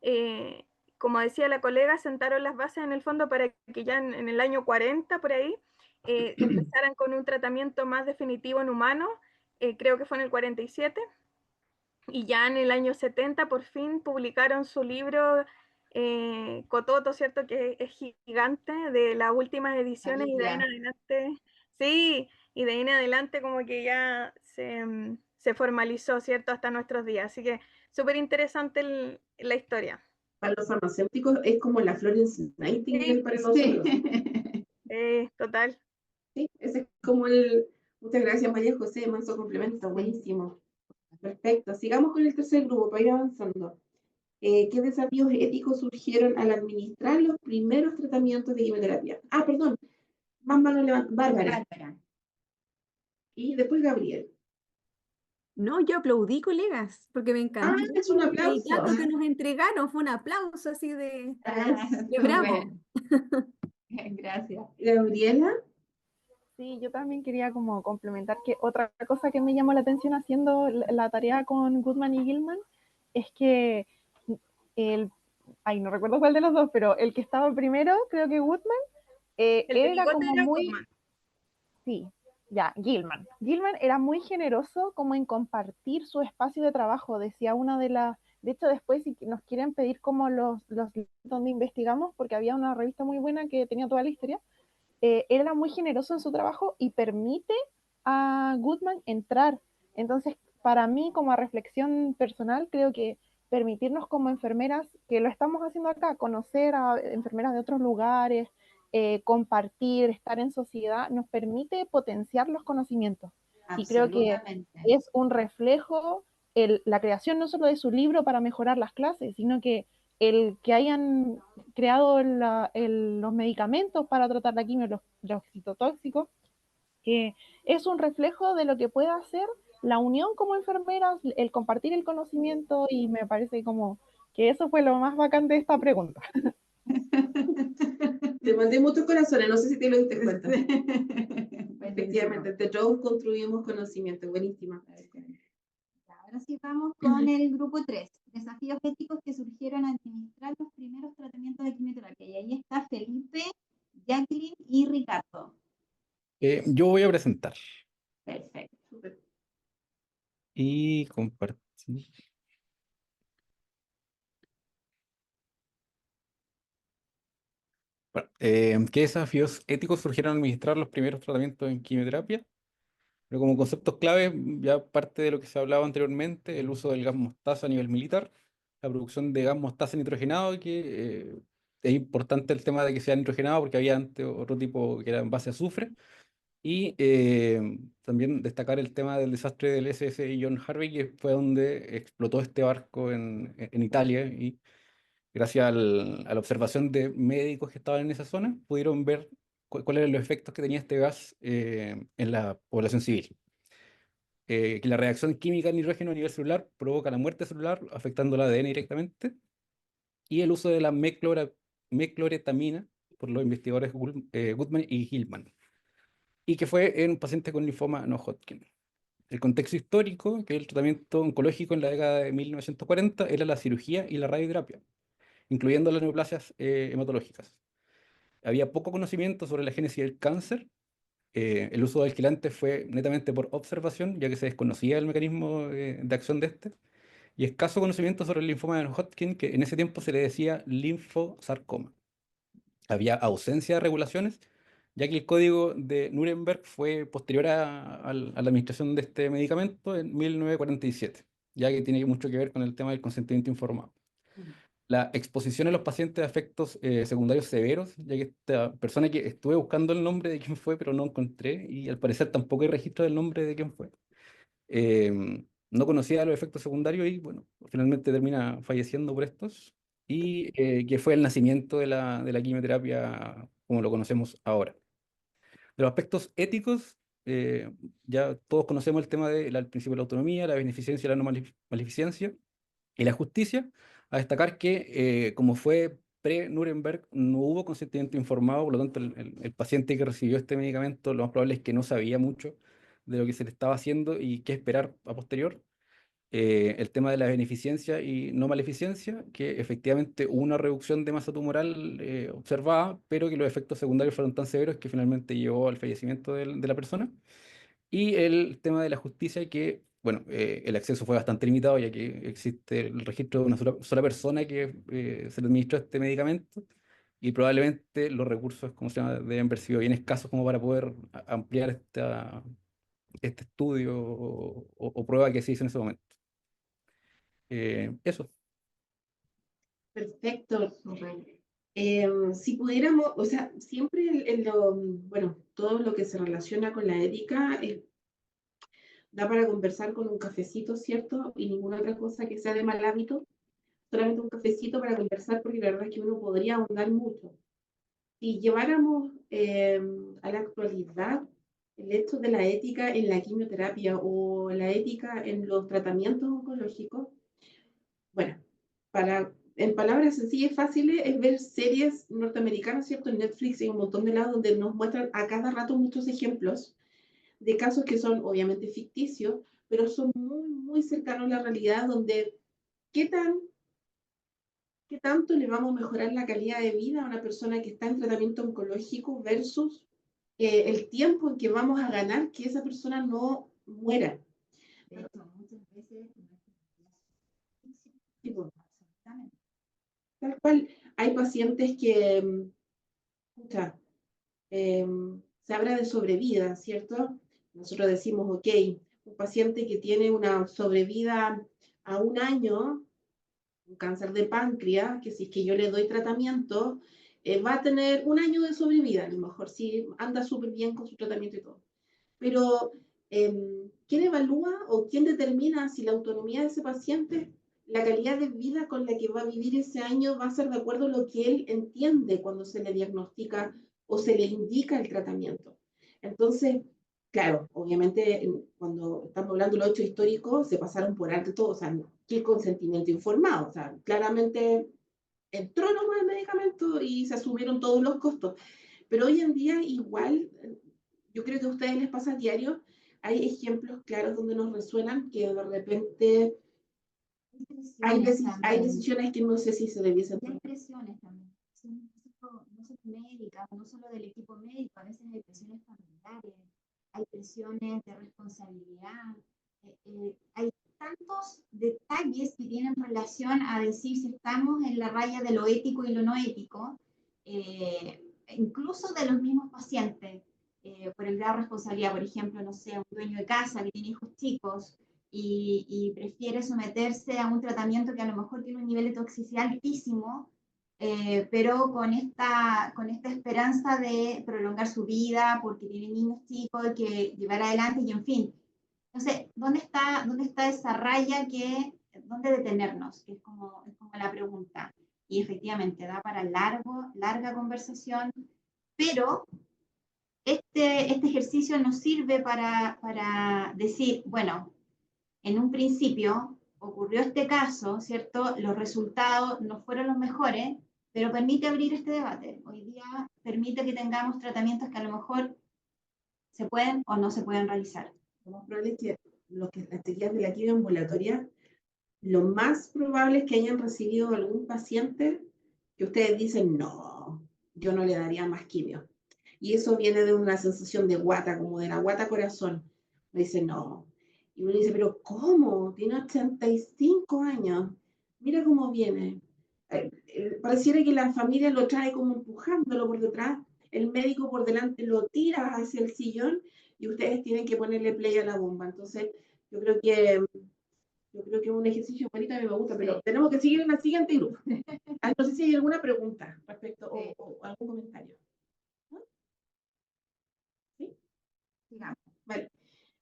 eh, como decía la colega, sentaron las bases en el fondo para que ya en el año 40, por ahí, empezaran con un tratamiento más definitivo en humanos. Creo que fue en el 47, y ya en el año 70 por fin publicaron su libro Cototo, ¿cierto? Que es gigante, de las últimas ediciones, y de ahí en adelante, sí, y de ahí en adelante como que ya se formalizó, ¿cierto? Hasta nuestros días. Así que súper interesante la historia. Para los farmacéuticos es como la Florence Nightingale para nosotros. Total. Sí, ese es como el... Muchas gracias, María José, manso complemento, buenísimo. Perfecto, sigamos con el tercer grupo para ir avanzando. ¿Qué desafíos éticos surgieron al administrar los primeros tratamientos de quimioterapia? Ah, perdón, más mano Bárbara. Y después Gabriel. No, yo aplaudí, colegas, porque me encantó es un el aplauso. dato que nos entregaron, fue un aplauso así de Qué bravo. Gracias. Gabriela. Sí, yo también quería como complementar que otra cosa que me llamó la atención haciendo la tarea con Goodman y Gilman es que no recuerdo cuál de los dos, pero el que estaba primero, creo que Goodman, El de era bigote como era muy... Goodman. Sí, ya, Gilman. Gilman era muy generoso como en compartir su espacio de trabajo, decía una de las... De hecho, después si nos quieren pedir como los donde investigamos, porque había una revista muy buena que tenía toda la historia, era muy generoso en su trabajo y permite a Goodman entrar. Entonces, para mí, como reflexión personal, creo que permitirnos como enfermeras, que lo estamos haciendo acá, conocer a enfermeras de otros lugares, compartir, estar en sociedad, nos permite potenciar los conocimientos. Y creo que Absolutamente. es un reflejo, la creación no solo de su libro para mejorar las clases, sino que el que hayan creado los medicamentos para tratar la quimio, los citotóxicos, que es un reflejo de lo que puede hacer la unión como enfermeras, el compartir el conocimiento, y me parece como que eso fue lo más bacán de esta pregunta. Te mandé muchos corazones, no sé si te lo diste cuenta. Efectivamente, entre todos construimos conocimiento, buenísima. Ahora sí vamos con el grupo 3, desafíos éticos que surgieron al administrar los primeros tratamientos de quimioterapia. Y ahí está Felipe, Jacqueline y Ricardo. Yo voy a presentar Perfecto. y compartir. Bueno, ¿qué desafíos éticos surgieron al administrar los primeros tratamientos en quimioterapia? Pero como conceptos clave, ya parte de lo que se hablaba anteriormente, el uso del gas mostaza a nivel militar, la producción de gas mostaza nitrogenado, que es importante el tema de que sea nitrogenado porque había antes otro tipo que era en base a azufre. Y también destacar el tema del desastre del SS John Harvey, que fue donde explotó este barco en Italia. Y gracias a la observación de médicos que estaban en esa zona, pudieron ver cuáles eran los efectos que tenía este gas en la población civil. Que la reacción química del nitrógeno a nivel celular provoca la muerte celular, afectando el ADN directamente, y el uso de la mecloretamina por los investigadores Goodman y Hillman, y que fue en un paciente con linfoma no Hodgkin. El contexto histórico, que el tratamiento oncológico en la década de 1940 era la cirugía y la radioterapia, incluyendo las neoplasias hematológicas. Había poco conocimiento sobre la génesis del cáncer. El uso de alquilantes fue netamente por observación, ya que se desconocía el mecanismo de acción de este, y escaso conocimiento sobre el linfoma de Hodgkin, que en ese tiempo se le decía linfosarcoma. Había ausencia de regulaciones, ya que el código de Nuremberg fue posterior a la administración de este medicamento en 1947, ya que tiene mucho que ver con el tema del consentimiento informado. La exposición a los pacientes a efectos secundarios severos, ya que esta persona que estuve buscando el nombre de quién fue, pero no encontré, y al parecer tampoco hay registro del nombre de quién fue. No conocía los efectos secundarios y, bueno, finalmente termina falleciendo por estos, y que fue el nacimiento de la quimioterapia como lo conocemos ahora. De los aspectos éticos, ya todos conocemos el tema del principio de la autonomía, la beneficencia y la no maleficencia, y la justicia, a destacar que como fue pre-Nuremberg, no hubo consentimiento informado, por lo tanto el paciente que recibió este medicamento lo más probable es que no sabía mucho de lo que se le estaba haciendo y qué esperar a posterior. El tema de la beneficencia y no maleficencia, que efectivamente hubo una reducción de masa tumoral observada, pero que los efectos secundarios fueron tan severos que finalmente llevó al fallecimiento de la persona. Y el tema de la justicia, que, bueno, el acceso fue bastante limitado, ya que existe el registro de una sola persona que se le administró este medicamento, y probablemente los recursos, como se llama, deben haber sido bien escasos como para poder ampliar este estudio o prueba que se hizo en ese momento. Eso. Perfecto. Si pudiéramos, o sea, siempre bueno, todo lo que se relaciona con la ética da para conversar con un cafecito, ¿cierto? Y ninguna otra cosa que sea de mal hábito, solamente un cafecito para conversar, porque la verdad es que uno podría ahondar mucho. Si lleváramos a la actualidad el hecho de la ética en la quimioterapia o la ética en los tratamientos oncológicos, bueno, en palabras sencillas y fáciles, es ver series norteamericanas, ¿cierto? En Netflix y un montón de lados donde nos muestran a cada rato muchos ejemplos de casos que son obviamente ficticios, pero son muy, muy cercanos a la realidad, donde qué tanto le vamos a mejorar la calidad de vida a una persona que está en tratamiento oncológico versus el tiempo en que vamos a ganar que esa persona no muera. De hecho, muchas veces tal cual, hay pacientes que se habla de sobrevida, ¿cierto? Nosotros decimos, ok, un paciente que tiene una sobrevida a 1 año, un cáncer de páncreas, que si es que yo le doy tratamiento, va a tener 1 año de sobrevida, a lo mejor, si anda súper bien con su tratamiento y todo. Pero, ¿quién evalúa o quién determina si la autonomía de ese paciente, la calidad de vida con la que va a vivir ese año, va a ser de acuerdo a lo que él entiende cuando se le diagnostica o se le indica el tratamiento? Entonces, claro, obviamente, cuando estamos hablando de los hechos históricos, se pasaron por alto todo, o sea, ¿qué consentimiento informado? O sea, claramente entró nomás el medicamento y se asumieron todos los costos. Pero hoy en día igual, yo creo que a ustedes les pasa a diario, hay ejemplos claros donde nos resuenan que de repente hay decisiones que no sé si se debiesen Hay tomar. presiones también, no solo médicas, no solo del equipo médico, a veces hay presiones familiares, hay presiones de responsabilidad, hay tantos detalles que tienen relación a decir si estamos en la raya de lo ético y lo no ético, incluso de los mismos pacientes, por el grado de responsabilidad, por ejemplo, no sé, un dueño de casa que tiene hijos chicos y prefiere someterse a un tratamiento que a lo mejor tiene un nivel de toxicidad altísimo, pero con esta esperanza de prolongar su vida porque tiene niños chicos que llevar adelante y en fin. Entonces, ¿dónde está esa raya dónde detenernos? Que es como la pregunta. Y efectivamente, da para larga conversación, pero este ejercicio nos sirve para decir, bueno, en un principio ocurrió este caso, ¿cierto? Los resultados no fueron los mejores, pero permite abrir este debate. Hoy día permite que tengamos tratamientos que a lo mejor se pueden o no se pueden realizar. Lo más probable es que las teorías de la quimio ambulatoria, lo más probable es que hayan recibido algún paciente que ustedes dicen, no, yo no le daría más quimio. Y eso viene de una sensación de guata, como de la guata corazón. Me dice, no. Y uno dice, pero ¿cómo? Tiene 85 años. Mira cómo viene. Pareciera que la familia lo trae como empujándolo por detrás. El médico por delante lo tira hacia el sillón y ustedes tienen que ponerle play a la bomba. Entonces, yo creo que es un ejercicio bonito, a mí me gusta, pero tenemos que seguir en el siguiente grupo. No sé si hay alguna pregunta respecto o algún comentario. ¿Sí? Sigamos. Vale.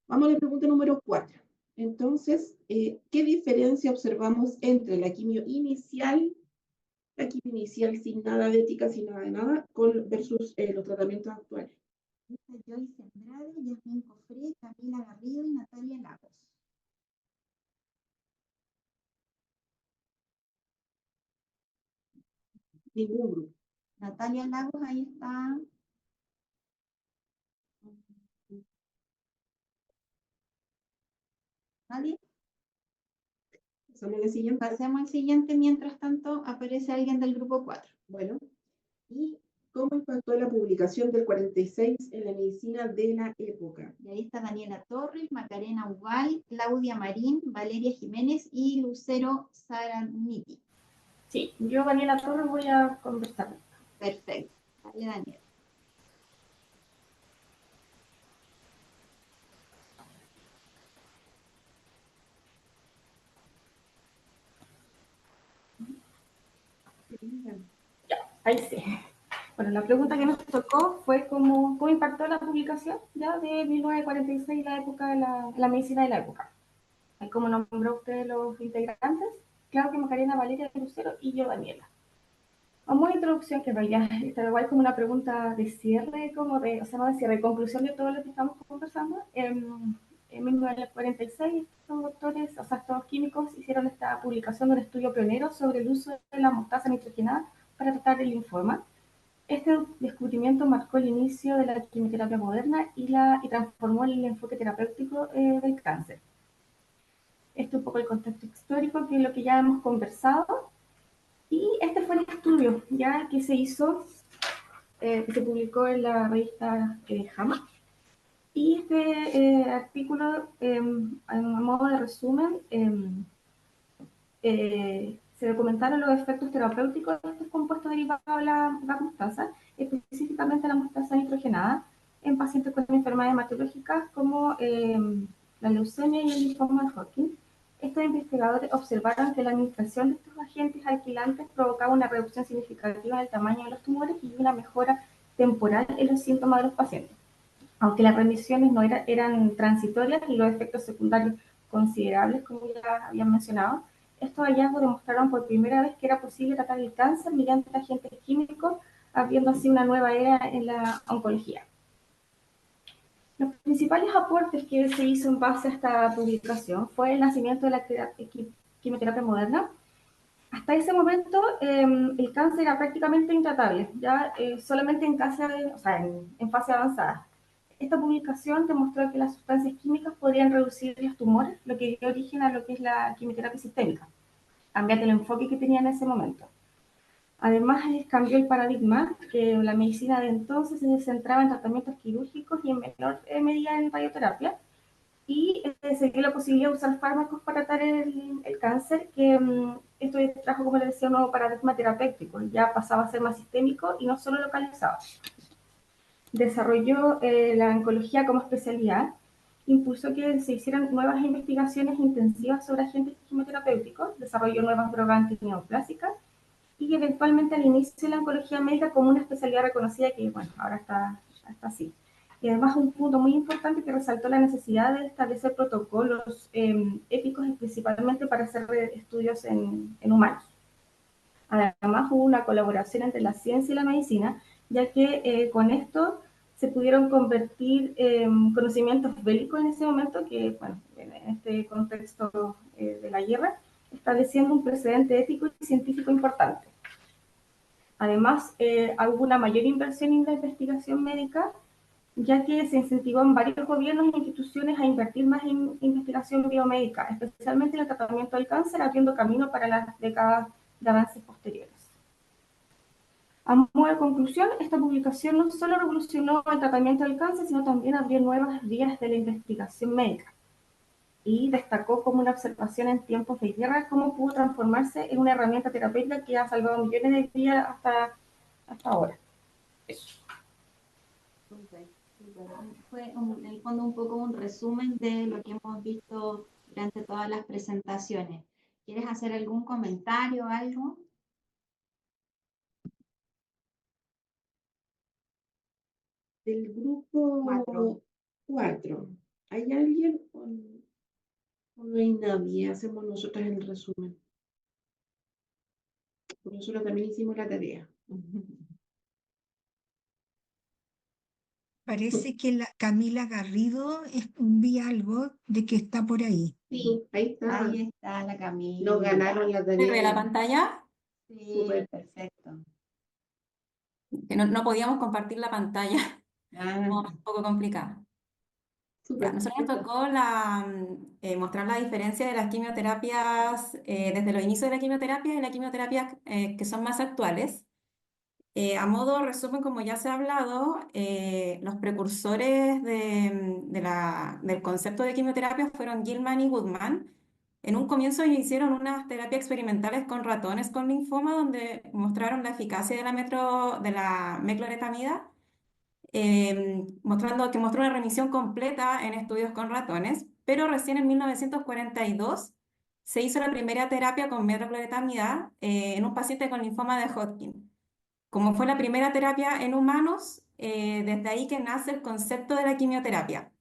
Vamos a la pregunta número 4. Entonces, ¿qué diferencia observamos entre la quimio inicial sin nada de ética, sin nada de nada, versus los tratamientos actuales? Joyce Andrade, Yasmín Cofré, Camila Garrido y Natalia Lagos. Ningún grupo. Natalia Lagos, ahí está. ¿Nadie? Pasemos al siguiente, mientras tanto aparece alguien del grupo 4. Bueno, ¿y cómo impactó la publicación del 46 en la medicina de la época? Y ahí está Daniela Torres, Macarena Ugal, Claudia Marín, Valeria Jiménez y Lucero Saraniti. Sí, yo, Daniela Torres, voy a conversar. Perfecto. Dale, Daniela. Ya, ahí sí. Bueno, la pregunta que nos tocó fue cómo impactó la publicación ya de 1946, la época de la medicina de la época. ¿Cómo nombró usted los integrantes? Claro que Macarena, Valeria, Lucero y yo, Daniela. Vamos a introducción, que en realidad está igual como una pregunta de cierre, no de cierre, conclusión de todo lo que estamos conversando. En 1946, estos doctores, estos químicos, hicieron esta publicación de un estudio pionero sobre el uso de la mostaza nitrogenada para tratar el linfoma. Este descubrimiento marcó el inicio de la quimioterapia moderna y transformó el enfoque terapéutico del cáncer. Este es un poco el contexto histórico, que es lo que ya hemos conversado. Y este fue el estudio ya que se hizo, que se publicó en la revista JAMA. Y este artículo, a modo de resumen, se documentaron los efectos terapéuticos de estos compuestos derivados de la mostaza, específicamente la mostaza nitrogenada, en pacientes con enfermedades hematológicas como la leucemia y el linfoma de Hodgkin, estos investigadores observaron que la administración de estos agentes alquilantes provocaba una reducción significativa en el tamaño de los tumores y una mejora temporal en los síntomas de los pacientes. Aunque las remisiones no eran transitorias y los efectos secundarios considerables, como ya habían mencionado, estos hallazgos demostraron por primera vez que era posible tratar el cáncer mediante agentes químicos, abriendo así una nueva era en la oncología. Los principales aportes que se hizo en base a esta publicación fue el nacimiento de la quimioterapia moderna. Hasta ese momento el cáncer era prácticamente intratable, ya solamente en fase avanzada. Esta publicación demostró que las sustancias químicas podrían reducir los tumores, lo que dio origen a lo que es la quimioterapia sistémica, cambiando el enfoque que tenía en ese momento. Además, cambió el paradigma, que la medicina de entonces se centraba en tratamientos quirúrgicos y en menor medida en radioterapia, y se dio la posibilidad de usar fármacos para tratar el cáncer, que esto trajo, como les decía, un nuevo paradigma terapéutico, ya pasaba a ser más sistémico y no solo localizado. Desarrolló la oncología como especialidad, impulsó que se hicieran nuevas investigaciones intensivas sobre agentes quimioterapéuticos, desarrolló nuevas drogas antineoplásicas y eventualmente al inicio de la oncología médica como una especialidad reconocida que, bueno, ahora está así. Y además un punto muy importante que resaltó la necesidad de establecer protocolos éticos, principalmente para hacer estudios en humanos. Además hubo una colaboración entre la ciencia y la medicina, ya que con esto se pudieron convertir conocimientos bélicos en ese momento, que, bueno, en este contexto de la guerra, estableciendo un precedente ético y científico importante. Además, hubo una mayor inversión en la investigación médica, ya que se incentivó en varios gobiernos e instituciones a invertir más en investigación biomédica, especialmente en el tratamiento del cáncer, abriendo camino para las décadas de avances posteriores. A modo de conclusión, esta publicación no solo revolucionó el tratamiento del cáncer, sino también abrió nuevas vías de la investigación médica, y destacó como una observación en tiempos de guerra cómo pudo transformarse en una herramienta terapéutica que ha salvado millones de vidas hasta ahora. Eso. Fue en el fondo un poco un resumen de lo que hemos visto durante todas las presentaciones. ¿Quieres hacer algún comentario o algo? Del grupo 4, ¿hay alguien o no hay nadie? Hacemos nosotros el resumen. Por nosotros también hicimos la tarea. Parece que la Camila Garrido vi algo de que está por ahí. Sí, ahí está. Ahí está la Camila. Nos ganaron la ¿Se ve la tarea. pantalla? Sí, Súper. perfecto. Que no podíamos compartir la pantalla. Ah, Un poco complicado. Ya, Súper. nosotros nos tocó mostrar la diferencia de las quimioterapias desde los inicios de la quimioterapia y la quimioterapia que son más actuales. A modo resumen, como ya se ha hablado, los precursores del concepto de quimioterapia fueron Gilman y Goodman. En un comienzo hicieron unas terapias experimentales con ratones con linfoma, donde mostraron la eficacia de la mecloretamida, mostró una remisión completa en estudios con ratones, pero recién en 1942 se hizo la primera terapia con mecloretamida en un paciente con linfoma de Hodgkin. Como fue la primera terapia en humanos, desde ahí que nace el concepto de la quimioterapia.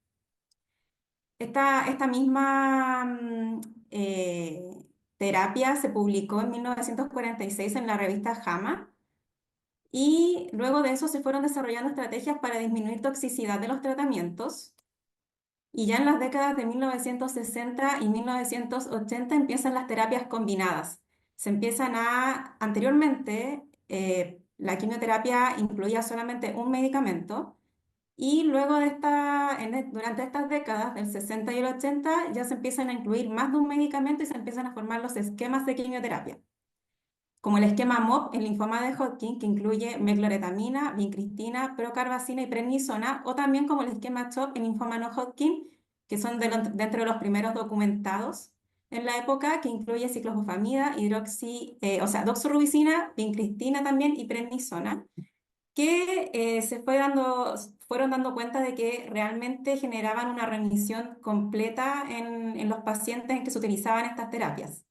Esta misma terapia se publicó en 1946 en la revista JAMA, y luego de eso se fueron desarrollando estrategias para disminuir toxicidad de los tratamientos, y ya en las décadas de 1960 y 1980 empiezan las terapias combinadas. Anteriormente, la quimioterapia incluía solamente un medicamento, y luego durante estas décadas del 60 y el 80 ya se empiezan a incluir más de un medicamento y se empiezan a formar los esquemas de quimioterapia, como el esquema MOP en linfoma de Hodgkin, que incluye mecloretamina, vincristina, procarbazina y prednisona, o también como el esquema CHOP en linfoma no Hodgkin, que son dentro de los primeros documentados en la época, que incluye ciclofosfamida, doxorubicina, vincristina también y prednisona. que fueron dando cuenta de que realmente generaban una remisión completa en los pacientes en que se utilizaban estas terapias.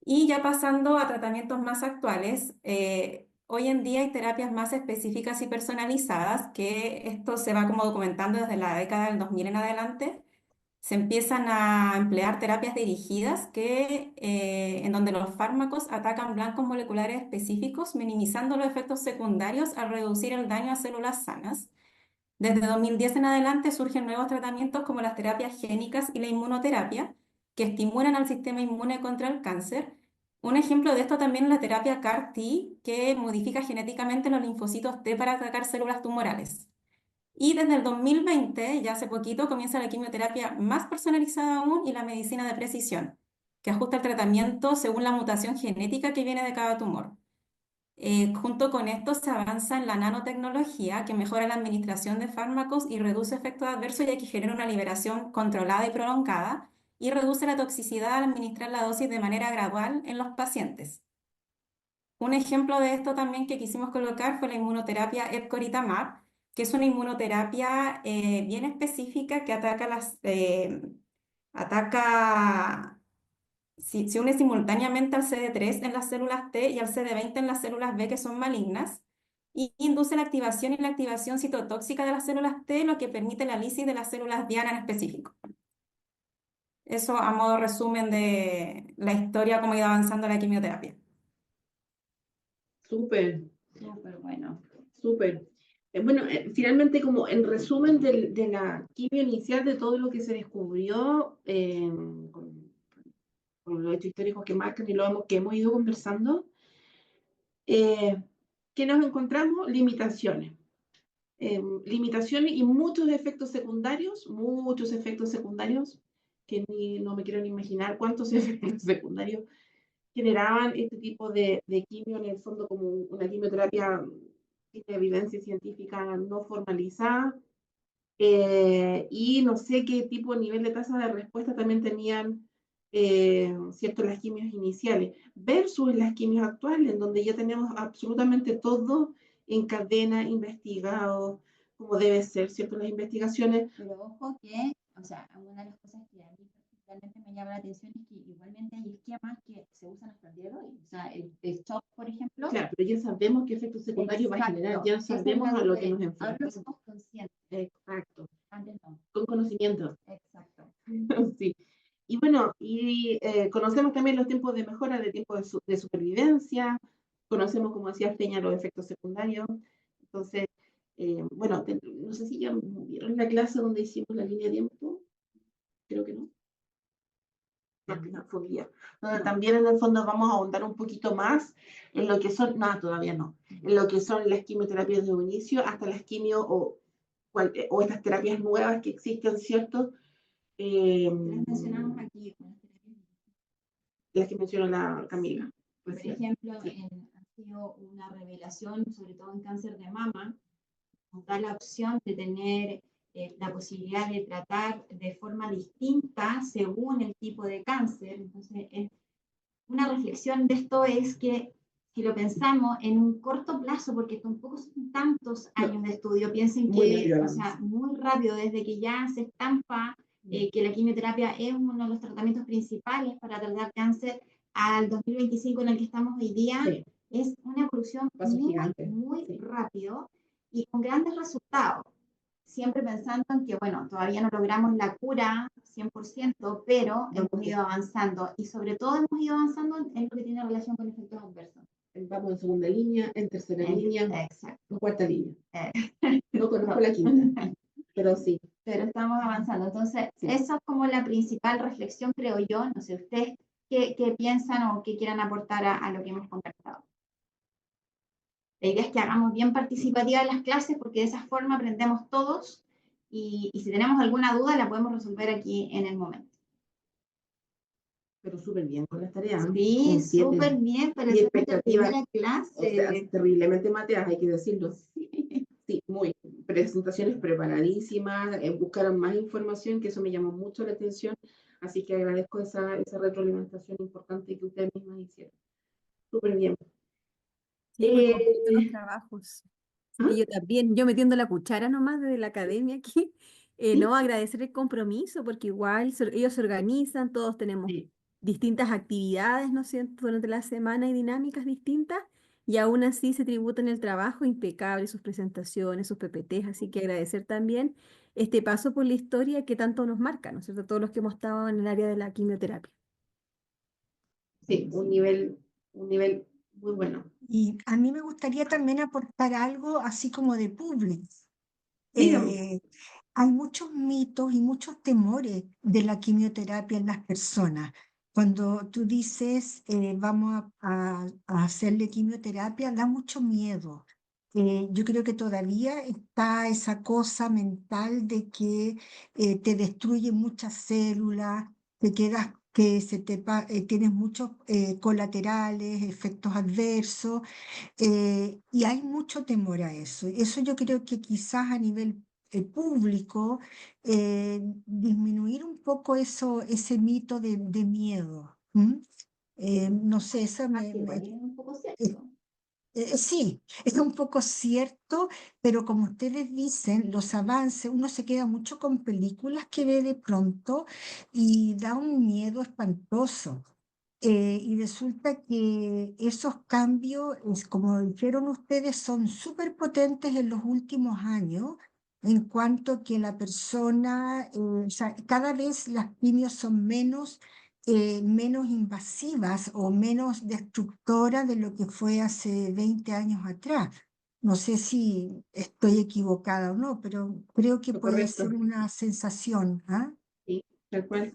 Y ya pasando a tratamientos más actuales, hoy en día hay terapias más específicas y personalizadas, que esto se va como documentando desde la década del 2000 en adelante. Se empiezan a emplear terapias dirigidas en donde los fármacos atacan blancos moleculares específicos, minimizando los efectos secundarios al reducir el daño a células sanas. Desde 2010 en adelante surgen nuevos tratamientos como las terapias génicas y la inmunoterapia, que estimulan al sistema inmune contra el cáncer. Un ejemplo de esto también es la terapia CAR-T, que modifica genéticamente los linfocitos T para atacar células tumorales. Y desde el 2020, ya hace poquito, comienza la quimioterapia más personalizada aún y la medicina de precisión, que ajusta el tratamiento según la mutación genética que viene de cada tumor. Junto con esto se avanza en la nanotecnología, que mejora la administración de fármacos y reduce efectos adversos, ya que genera una liberación controlada y prolongada y reduce la toxicidad al administrar la dosis de manera gradual en los pacientes. Un ejemplo de esto también que quisimos colocar fue la inmunoterapia epcoritamab, que es una inmunoterapia bien específica que se une simultáneamente al CD3 en las células T y al CD20 en las células B, que son malignas, y induce la activación y la activación citotóxica de las células T, lo que permite la lisis de las células Diana en específico. Eso a modo resumen de la historia, cómo ha ido avanzando la quimioterapia. Súper, Súper bueno. súper. Bueno, finalmente, como en resumen de la quimio inicial, de todo lo que se descubrió con los hechos históricos que marcan y que hemos ido conversando, ¿qué nos encontramos? Limitaciones. Limitaciones y muchos efectos secundarios que no me quiero ni imaginar cuántos efectos secundarios generaban este tipo de quimio, en el fondo como una quimioterapia sin evidencia científica no formalizada, y no sé qué tipo de nivel de tasa de respuesta también tenían, ¿cierto?, las quimios iniciales, versus las quimios actuales, en donde ya tenemos absolutamente todo en cadena, investigado, como debe ser, ¿cierto?, las investigaciones. Pero ojo que, o sea, una de las cosas que a mí particularmente me llama la atención es que igualmente hay esquemas que se usan hasta el día de hoy. O sea, el shock, por ejemplo. Claro, pero ya sabemos qué efectos secundarios va a generar, ya sabemos a lo que nos enfrentamos. Ahora somos conscientes. Exacto. Antes no. Con conocimiento. Exacto. Sí. Y bueno, conocemos también los tiempos de mejora, de tiempo de supervivencia, conocemos, como decía Peña, los efectos secundarios. Entonces, bueno, no sé si ya vieron la clase donde hicimos la línea de tiempo, creo que no. No, fue un día. Donde también en el fondo vamos a ahondar un poquito más en lo que son, no, todavía no, en lo que son las quimioterapias de inicio hasta las quimio o estas terapias nuevas que existen, ¿cierto? Las mencionamos aquí. Las que mencionó la Camila. Por ejemplo, ha sido una revelación, sobre todo en cáncer de mama, nos da la opción de tener la posibilidad de tratar de forma distinta según el tipo de cáncer. Entonces, una reflexión de esto es que si lo pensamos en un corto plazo, porque tampoco son tantos años de estudio, piensen que, o sea, muy rápido, desde que ya se estampa que la quimioterapia es uno de los tratamientos principales para tratar cáncer, al 2025 en el que estamos hoy día, sí, es una evolución muy rápido y con grandes resultados. Siempre pensando en que, bueno, todavía no logramos la cura 100%, pero hemos ido avanzando y sobre todo hemos ido avanzando en lo que tiene relación con efectos adversos. Vamos en segunda línea, en tercera línea, en cuarta línea. No conozco No. la quinta, pero sí. Pero estamos avanzando. Entonces, esa es como la principal reflexión, creo yo. No sé, ustedes qué piensan o qué quieran aportar a lo que hemos conversado. La idea es que hagamos bien participativas las clases porque de esa forma aprendemos todos y si tenemos alguna duda la podemos resolver aquí en el momento. Pero súper bien con las tareas. Sí, súper bien, para ser nuestra primera clase. O sea, terriblemente mateas, hay que decirlo. Sí, muy. Presentaciones preparadísimas, buscaron más información, que eso me llamó mucho la atención, así que agradezco esa retroalimentación importante que ustedes mismas hicieron. Súper bien. Sí, muy completos los Eh, trabajos. Así que ¿ah? yo también, yo metiendo la cuchara nomás desde la academia aquí, ¿Sí? no agradecer el compromiso, porque igual ellos se organizan, todos tenemos Sí. distintas actividades, ¿no es cierto?, durante la semana y dinámicas distintas, y aún así se tributan el trabajo impecable, sus presentaciones, sus PPTs, así que agradecer también este paso por la historia que tanto nos marca, ¿no es cierto?, todos los que hemos estado en el área de la quimioterapia. Sí, un nivel muy bueno. Y a mí me gustaría también aportar algo así como de público. Dígame. Hay muchos mitos y muchos temores de la quimioterapia en las personas. Cuando tú dices vamos a hacerle quimioterapia, da mucho miedo. Yo creo que todavía está esa cosa mental de que te destruye muchas células, te quedas, que tienes muchos colaterales, efectos adversos. Y hay mucho temor a eso. Eso yo creo que quizás a nivel público, disminuir un poco ese mito de miedo. ¿M? No sé, eso Igual es un poco eh, cierto. sí, es un poco cierto, pero como ustedes dicen, los avances, uno se queda mucho con películas que ve de pronto y da un miedo espantoso. Y resulta que esos cambios, como dijeron ustedes, son súper potentes en los últimos años, en cuanto que la persona, o sea, cada vez las quimios son menos invasivas o menos destructoras de lo que fue hace 20 años atrás. No sé si estoy equivocada o no, pero creo que Lo puede correcto. ser una sensación. ¿Ah? Sí, tal cual.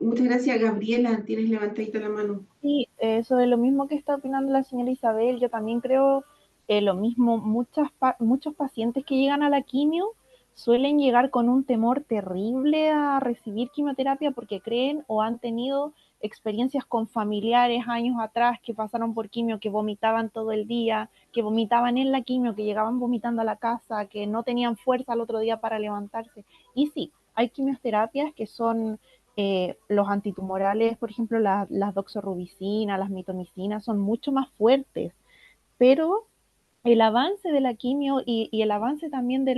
Muchas gracias, Gabriela. Tienes levantadita la mano. Sí, sobre lo mismo que está opinando la señora Isabel, yo también creo lo mismo. Muchos pacientes que llegan a la quimio suelen llegar con un temor terrible a recibir quimioterapia porque creen o han tenido experiencias con familiares años atrás que pasaron por quimio, que vomitaban todo el día, que vomitaban en la quimio, que llegaban vomitando a la casa, que no tenían fuerza al otro día para levantarse. Y sí, hay quimioterapias que son los antitumorales, por ejemplo, las doxorubicina, las mitomicinas, son mucho más fuertes, pero el avance de la quimio y el avance también de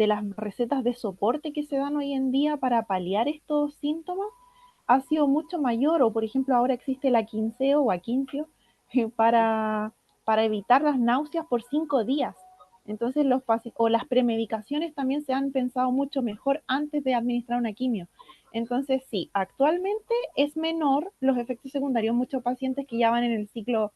las recetas de soporte que se dan hoy en día para paliar estos síntomas ha sido mucho mayor, o por ejemplo ahora existe la quinceo o aquincio para, para evitar las náuseas por 5 días. Entonces o las premedicaciones también se han pensado mucho mejor antes de administrar una quimio. Entonces sí, actualmente es menor los efectos secundarios. Muchos pacientes que ya van en el ciclo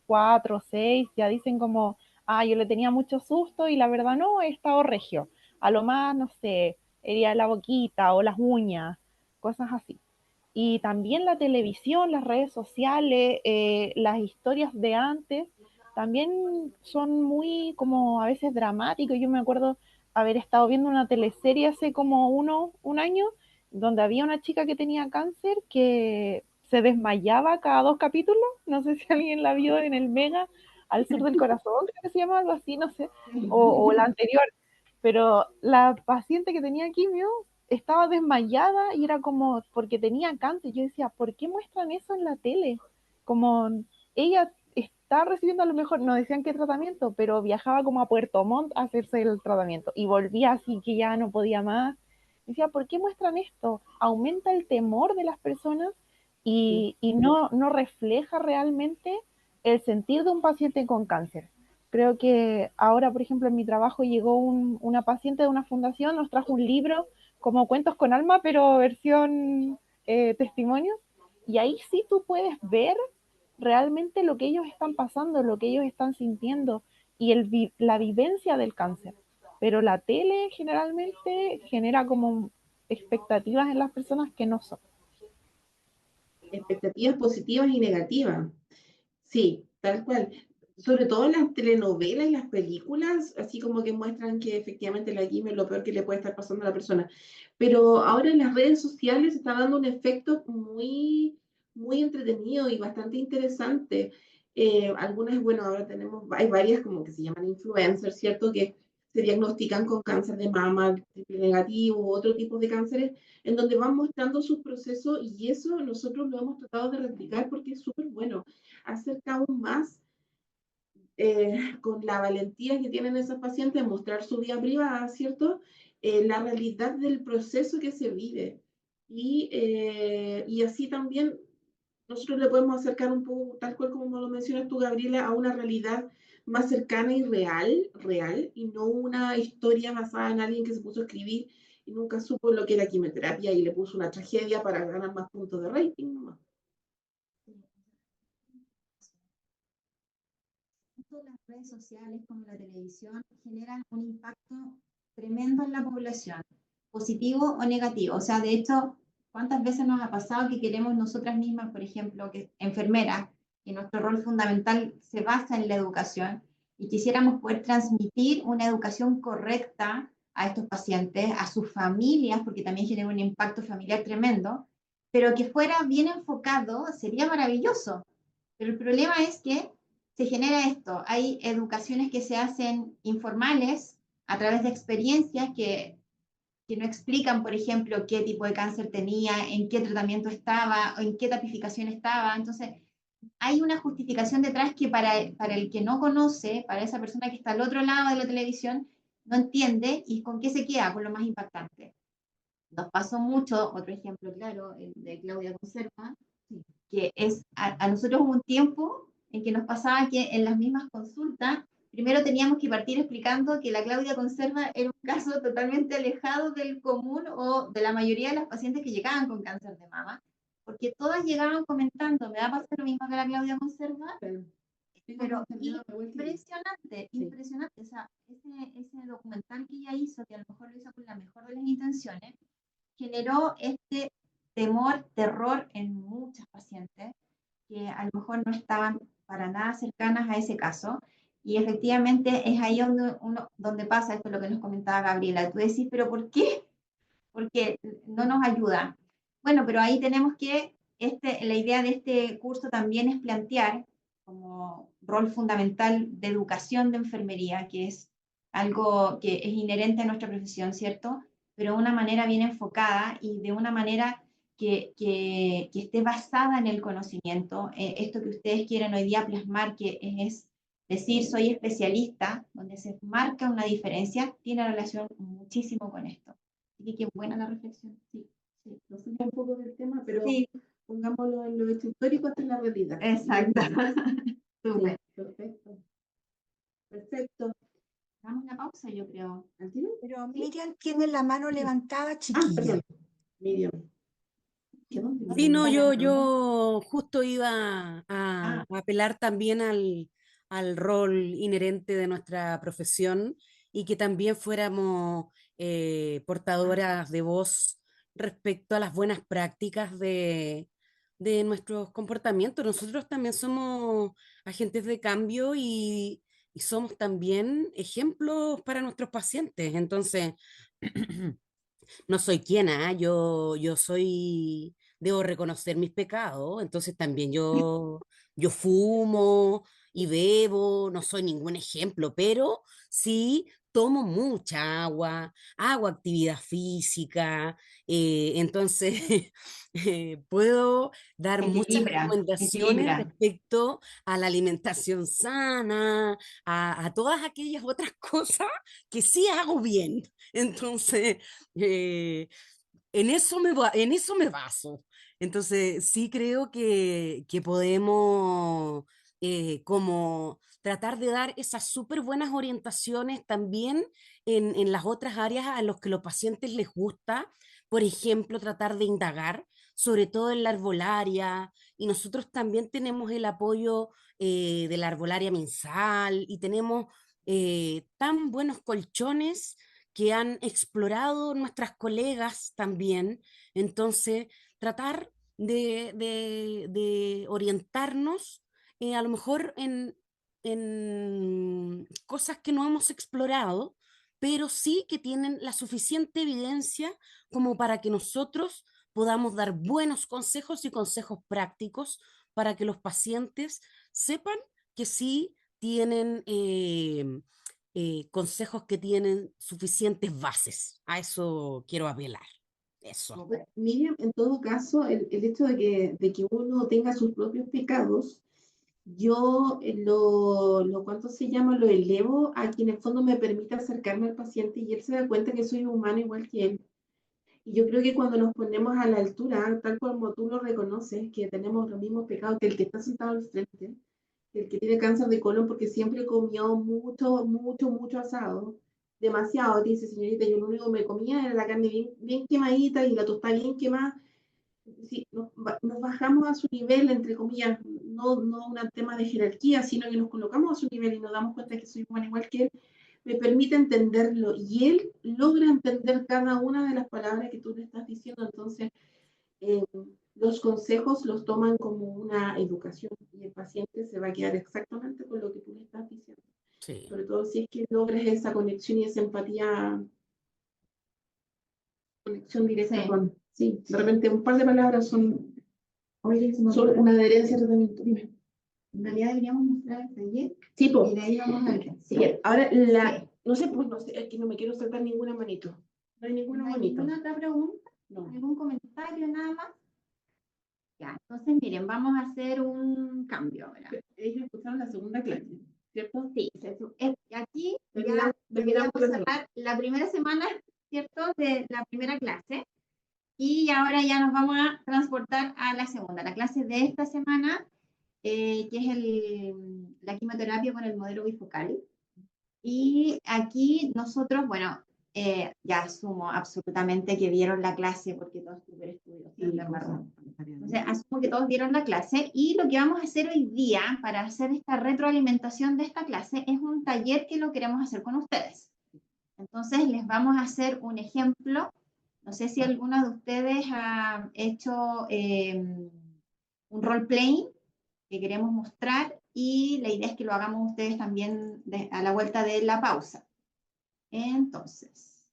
4, 6, ya dicen como, yo le tenía mucho susto y la verdad no, he estado regio. A lo más, no sé, herida la boquita o las uñas, cosas así. Y también la televisión, las redes sociales, las historias de antes, también son muy como a veces dramáticos. Yo me acuerdo haber estado viendo una teleserie hace como un año, donde había una chica que tenía cáncer que se desmayaba cada 2 capítulos. No sé si alguien la vio en el Mega, Al Sur del Corazón, creo que se llama algo así, no sé, o la anterior. Pero la paciente que tenía quimio estaba desmayada y era como porque tenía cáncer. Yo decía, ¿por qué muestran eso en la tele? Como ella está recibiendo a lo mejor, no decían qué tratamiento, pero viajaba como a Puerto Montt a hacerse el tratamiento y volvía así que ya no podía más. Decía, ¿por qué muestran esto? Aumenta el temor de las personas y no refleja realmente el sentir de un paciente con cáncer. Creo que ahora, por ejemplo, en mi trabajo llegó una paciente de una fundación, nos trajo un libro como Cuentos con Alma, pero versión testimonio, y ahí sí tú puedes ver realmente lo que ellos están pasando, lo que ellos están sintiendo y la vivencia del cáncer. Pero la tele generalmente genera como expectativas en las personas que no son. Expectativas positivas y negativas. Sí, tal cual. Sobre todo en las telenovelas y las películas, así como que muestran que efectivamente la quimio es lo peor que le puede estar pasando a la persona. Pero ahora en las redes sociales se está dando un efecto muy entretenido y bastante interesante. Algunas, bueno, ahora hay varias como que se llaman influencers, ¿cierto? Que se diagnostican con cáncer de mama, triple negativo, u otro tipo de cánceres, en donde van mostrando sus procesos y eso nosotros lo hemos tratado de replicar porque es súper bueno, acerca aún más con la valentía que tienen esos pacientes, mostrar su vida privada, ¿cierto? La realidad del proceso que se vive. Y así también nosotros le podemos acercar un poco, tal cual como lo mencionas tú, Gabriela, a una realidad más cercana y real, y no una historia basada en alguien que se puso a escribir y nunca supo lo que era quimioterapia y le puso una tragedia para ganar más puntos de rating nomás. Tanto las redes sociales como la televisión generan un impacto tremendo en la población, positivo o negativo. O sea, de hecho, ¿cuántas veces nos ha pasado que queremos nosotras mismas, por ejemplo, que enfermeras, y nuestro rol fundamental se basa en la educación, y quisiéramos poder transmitir una educación correcta a estos pacientes, a sus familias, porque también genera un impacto familiar tremendo, pero que fuera bien enfocado, sería maravilloso. Pero el problema es que se genera esto. Hay educaciones que se hacen informales a través de experiencias que no explican, por ejemplo, qué tipo de cáncer tenía, en qué tratamiento estaba, o en qué tipificación estaba. Entonces, hay una justificación detrás que para el que no conoce, para esa persona que está al otro lado de la televisión, no entiende y con qué se queda, con lo más impactante. Nos pasó mucho, otro ejemplo claro, el de Claudia Conserva, que es, a nosotros hubo un tiempo en que nos pasaba que en las mismas consultas, primero teníamos que partir explicando que la Claudia Conserva era un caso totalmente alejado del común o de la mayoría de las pacientes que llegaban con cáncer de mama, porque todas llegaban comentando, me va a pasar lo mismo que la Claudia Conserva, pero impresionante, impresionante. O sea, ese documental que ella hizo, que a lo mejor lo hizo con la mejor de las intenciones, generó este temor, terror en muchas pacientes que a lo mejor no estaban para nada cercanas a ese caso. Y efectivamente es ahí donde pasa esto, lo que nos comentaba Gabriela. Tú decís, pero ¿por qué? Porque no nos ayuda. Bueno, pero ahí tenemos que, la idea de este curso también es plantear como rol fundamental de educación de enfermería, que es algo que es inherente a nuestra profesión, ¿cierto? Pero de una manera bien enfocada y de una manera que esté basada en el conocimiento. Esto que ustedes quieren hoy día plasmar, que es decir, soy especialista, donde se marca una diferencia, tiene relación muchísimo con esto. Así que qué buena la reflexión. Sí, sí. Nos fuimos un poco del tema, pero sí, pongámoslo en lo hecho histórico hasta en la realidad. exacto. Súper. Perfecto. Perfecto. Damos una pausa, yo creo. Pero Miriam tiene la mano levantada, chiquilla. Perdón. Miriam. Sí, no, yo justo iba a apelar también al rol inherente de nuestra profesión y que también fuéramos portadoras de voz respecto a las buenas prácticas de nuestros comportamientos. Nosotros también somos agentes de cambio y somos también ejemplos para nuestros pacientes. Entonces, no soy quien, yo soy, debo reconocer mis pecados, entonces también yo fumo y bebo, no soy ningún ejemplo, pero sí tomo mucha agua, hago actividad física, entonces puedo dar muchas recomendaciones equilibra. respecto a la alimentación sana, a todas aquellas otras cosas que sí hago bien. Entonces, en en eso me baso. Entonces, sí creo que podemos como tratar de dar esas súper buenas orientaciones también en las otras áreas a los que los pacientes les gusta. Por ejemplo, tratar de indagar, sobre todo en la arbolaria, y nosotros también tenemos el apoyo de la arbolaria mensal y tenemos tan buenos colchones que han explorado nuestras colegas también. Entonces, tratar de orientarnos a lo mejor en cosas que no hemos explorado, pero sí que tienen la suficiente evidencia como para que nosotros podamos dar buenos consejos y consejos prácticos para que los pacientes sepan que sí tienen consejos que tienen suficientes bases. A eso quiero apelar. Eso. Miriam, en todo caso, el hecho de que uno tenga sus propios pecados yo ¿cuánto se llama? Lo elevo a quien en el fondo me permite acercarme al paciente y él se da cuenta que soy humano igual que él. Y yo creo que cuando nos ponemos a la altura, tal como tú lo reconoces, que tenemos los mismos pecados que el que está sentado al frente, el que tiene cáncer de colon porque siempre comió mucho asado, demasiado, dice señorita, yo lo único que me comía era la carne bien quemadita y la tostada bien quemada. Sí, nos bajamos a su nivel, entre comillas, no un tema de jerarquía, sino que nos colocamos a su nivel y nos damos cuenta que soy humana igual que él, me permite entenderlo y él logra entender cada una de las palabras que tú le estás diciendo. Entonces, los consejos los toman como una educación y el paciente se va a quedar exactamente con lo que tú le estás diciendo. Sí. Sobre todo si es que logras esa conexión y esa empatía, conexión directa con... Sí, de repente un par de palabras son una adherencia al tratamiento. Dime. En realidad deberíamos mostrar el taller. Sí, pues. Y de ahí vamos a ver. Sí. Ahora, no sé, pues no sé, es que no me quiero saltar ninguna manito. No hay ninguna manito. ¿Alguna otra pregunta? No. ¿Algún comentario, nada más? Ya, entonces miren, vamos a hacer un cambio ahora. Ellos escucharon la segunda clase, ¿cierto? Sí, aquí ya deberíamos cerrar la primera semana, ¿cierto? De la primera clase. Y ahora ya nos vamos a transportar a la segunda, la clase de esta semana, que es la quimioterapia con el modelo bifocal. Y aquí nosotros, bueno, ya asumo absolutamente que vieron la clase porque todos tuvieron estudios. Entonces, asumo que todos vieron la clase y lo que vamos a hacer hoy día para hacer esta retroalimentación de esta clase es un taller que lo queremos hacer con ustedes. Entonces, les vamos a hacer un ejemplo. No sé si alguno de ustedes ha hecho un role-playing que queremos mostrar y la idea es que lo hagamos ustedes también a la vuelta de la pausa. Entonces,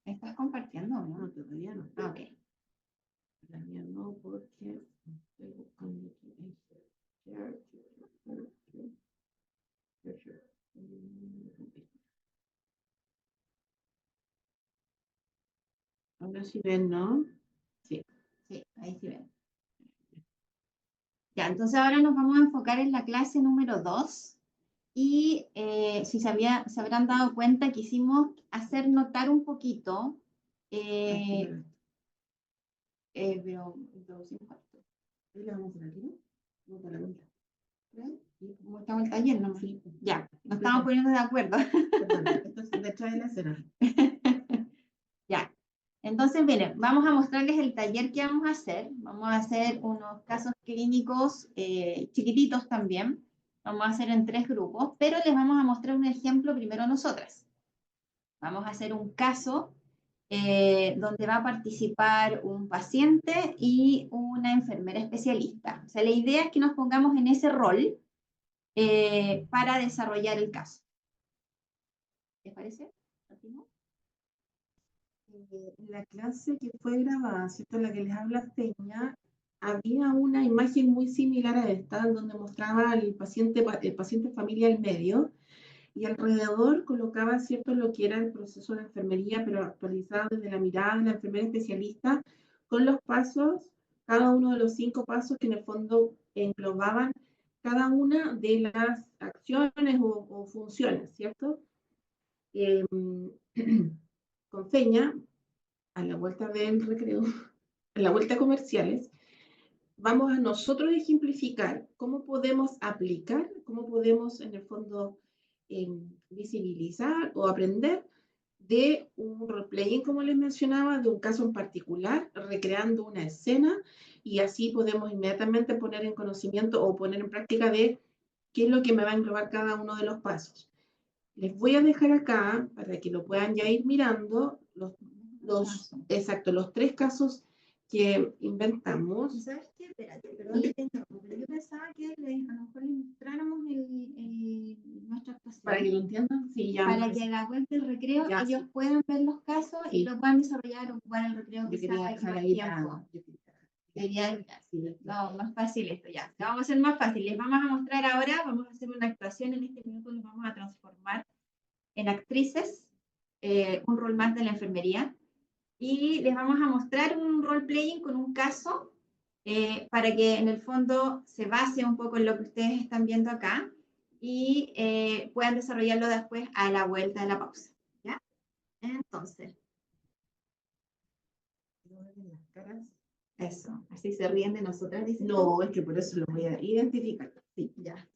¿estás compartiendo o no? No, todavía no. Ah, ok. Todavía no, porque estoy buscando aquí. Ahora sí ven, ¿no? Sí, ahí sí ven. Ya, entonces ahora nos vamos a enfocar en la clase número 2 y si se habrán dado cuenta, quisimos hacer notar un poquito, pero introducimos esto. ¿Ahí le vamos a hacer aquí? No, para la vuelta. Y como estamos en el taller, no, ya, nos estamos poniendo de acuerdo. Perdón, esto es detrás de la escena. Ya, entonces miren, vamos a mostrarles el taller que vamos a hacer. Vamos a hacer unos casos clínicos chiquititos también. Vamos a hacer en 3 grupos, pero les vamos a mostrar un ejemplo primero nosotras. Vamos a hacer un caso donde va a participar un paciente y una enfermera especialista. O sea, la idea es que nos pongamos en ese rol para desarrollar el caso. ¿Les parece? En la clase que fue grabada, ¿cierto? La que les habla Peña, había una imagen muy similar a esta, donde mostraba el paciente familia al medio, y alrededor colocaba, ¿cierto?, lo que era el proceso de enfermería, pero actualizado desde la mirada de la enfermera especialista, con los pasos, cada uno de los 5 pasos que en el fondo englobaban cada una de las acciones o funciones, ¿cierto? Con Peña, a la vuelta del recreo, a la vuelta a comerciales, vamos a nosotros ejemplificar cómo podemos aplicar, cómo podemos en el fondo visibilizar o aprender de un role-playing, como les mencionaba, de un caso en particular, recreando una escena, y así podemos inmediatamente poner en conocimiento o poner en práctica de qué es lo que me va a englobar cada uno de los pasos. Les voy a dejar acá, para que lo puedan ya ir mirando, los 3 casos que inventamos. ¿Sabes qué? Espérate, perdón que te interrumpa, pero yo pensaba que a lo mejor le mostráramos nuestra actuación. Para que lo entiendan, sí, ya. Para que a la web del recreo ya, ellos puedan ver los casos y lo puedan desarrollar o ocupar el recreo que sea más tiempo. Sería no, más fácil esto ya. Lo vamos a hacer más fácil. Les vamos a mostrar ahora, vamos a hacer una actuación en este minuto, nos vamos a transformar en actrices, un rol más de la enfermería. Y les vamos a mostrar un role-playing con un caso para que en el fondo se base un poco en lo que ustedes están viendo acá y puedan desarrollarlo después a la vuelta de la pausa. ¿Ya? Entonces. Eso, así se ríen de nosotras, dicen. No, es que por eso lo voy a identificar. Sí, ya.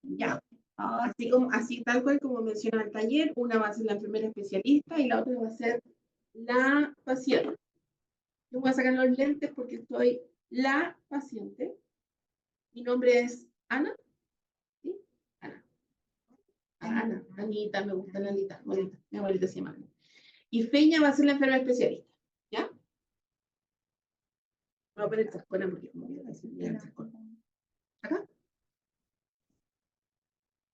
Ya. Así tal cual como mencionaba el taller, una va a ser la enfermera especialista y la otra va a ser la paciente. Yo voy a sacar los lentes porque soy la paciente. Mi nombre es Ana. ¿Sí? Ana. Ana. Anita, me gusta la Anita. Bonita. Mi abuelita se llama Ana. Y Feña va a ser la enfermera especialista. ¿Ya? Voy a poner chascona porque como voy a decir bien chascona. ¿Acá?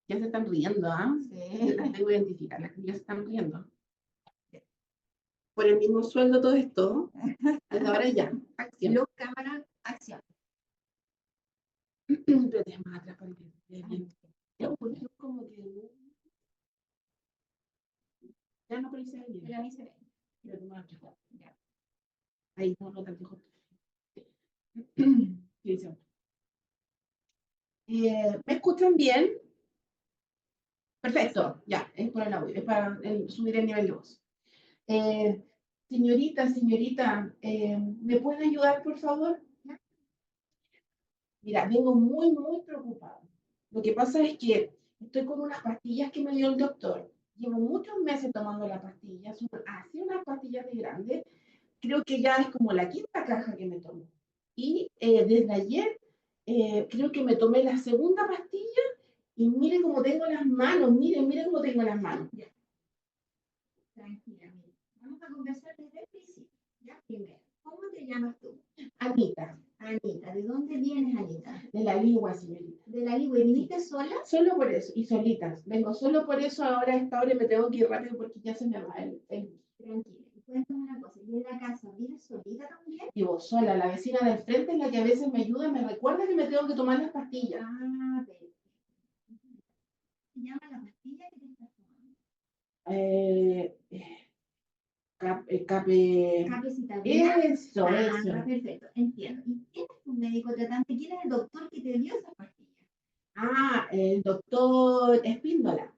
Ya se están riendo, ¿ah? Sí, las tengo identificadas, ya se están riendo. Por el mismo sueldo todo esto, desde ahora ya, acción. Luz, cámara, acción. Espérate, más atrás para que veas bien. Yo como que... Ya no, pero ahí se ve bien. Pero ahí se ve. Pero más atrás. Ya. Ahí no tan lejos. ¿Me escuchan bien? Perfecto, ya, es por el audio, es para subir el nivel de voz. Señorita, ¿me puede ayudar, por favor? Mira, vengo muy preocupada. Lo que pasa es que estoy con unas pastillas que me dio el doctor. Llevo muchos meses tomando las pastillas, son así unas pastillas de grandes. Creo que ya es como la quinta caja que me tomo. Y desde ayer creo que me tomé la segunda pastilla y miren cómo tengo las manos, miren cómo tengo las manos. Ya. Tranquila, mira. Vamos a conversar desde el principio. Ya, primero, ¿cómo te llamas tú? Anita. Anita, ¿de dónde vienes, Anita? De la Ligua, señorita. ¿De la Ligua? ¿Y viniste sola? Solo por eso, y solitas. Vengo solo por eso, ahora a esta hora me tengo que ir rápido porque ya se me va el Tranquila. Y cuéntame una cosa, ¿y en la casa vives solita también? Vivo sola, la vecina del frente es la que a veces me ayuda, me recuerda que me tengo que tomar las pastillas. Ah, perfecto. ¿Se llama la pastilla que te estás tomando? Capecitabina. Eso. Perfecto, entiendo. ¿Y quién es tu médico tratante? ¿Quién es el doctor que te dio esas pastillas? Ah, el doctor Espíndola.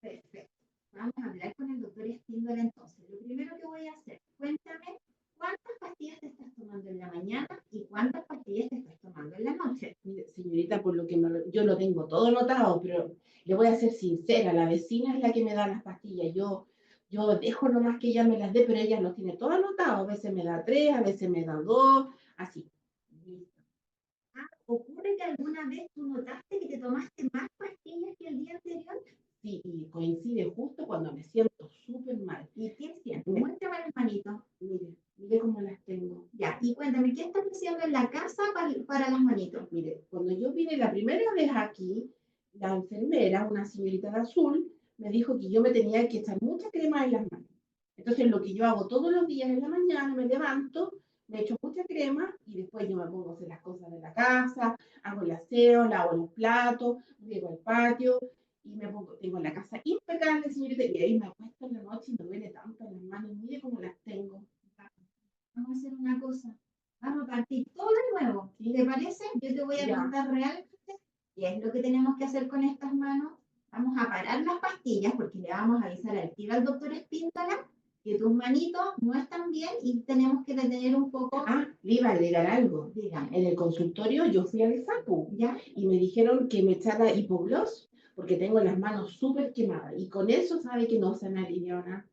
Perfecto. Vamos a hablar con el doctor Espíndola entonces. Lo primero que voy a hacer, cuéntame cuántas pastillas te estás tomando en la mañana y cuántas pastillas te estás tomando en la noche. Mire, señorita, por lo que yo lo tengo todo anotado, pero le voy a ser sincera, la vecina es la que me da las pastillas. Yo dejo nomás que ella me las dé, pero ella lo tiene todo anotado. A veces me da 3, a veces me da 2, así. Listo. ¿Ocurre que alguna vez tú notaste que te tomaste más pastillas que el día anterior? Sí, y coincide justo cuando me siento súper mal. ¿Y qué sientes? Muéstrame las manitos. Mire cómo las tengo. Ya, y cuéntame, ¿qué estás haciendo en la casa para las manitos? Mire, cuando yo vine la primera vez aquí, la enfermera, una señorita de azul, me dijo que yo me tenía que echar mucha crema en las manos. Entonces, lo que yo hago todos los días en la mañana, me levanto, me echo mucha crema y después yo me pongo a hacer las cosas de la casa, hago el aseo, lavo los platos, riego el patio y me pongo, tengo la casa impecable, señorita, y ahí me acuesto en la noche y me duele tanto las manos, mire cómo las tengo. Vamos a hacer una cosa, vamos a partir todo de nuevo, ¿te parece? Yo te voy a contar realmente qué es lo que tenemos que hacer con estas manos. Vamos a parar las pastillas porque le vamos a avisar al tiro al doctor Espíndola que tus manitos no están bien y tenemos que detener un poco. Ah, le iba a agregar algo. Dígame. En el consultorio yo fui al SAPU, ¿ya? Y me dijeron que me echara hipogloss porque tengo las manos súper quemadas. Y con eso sabe que no se me alivió nada.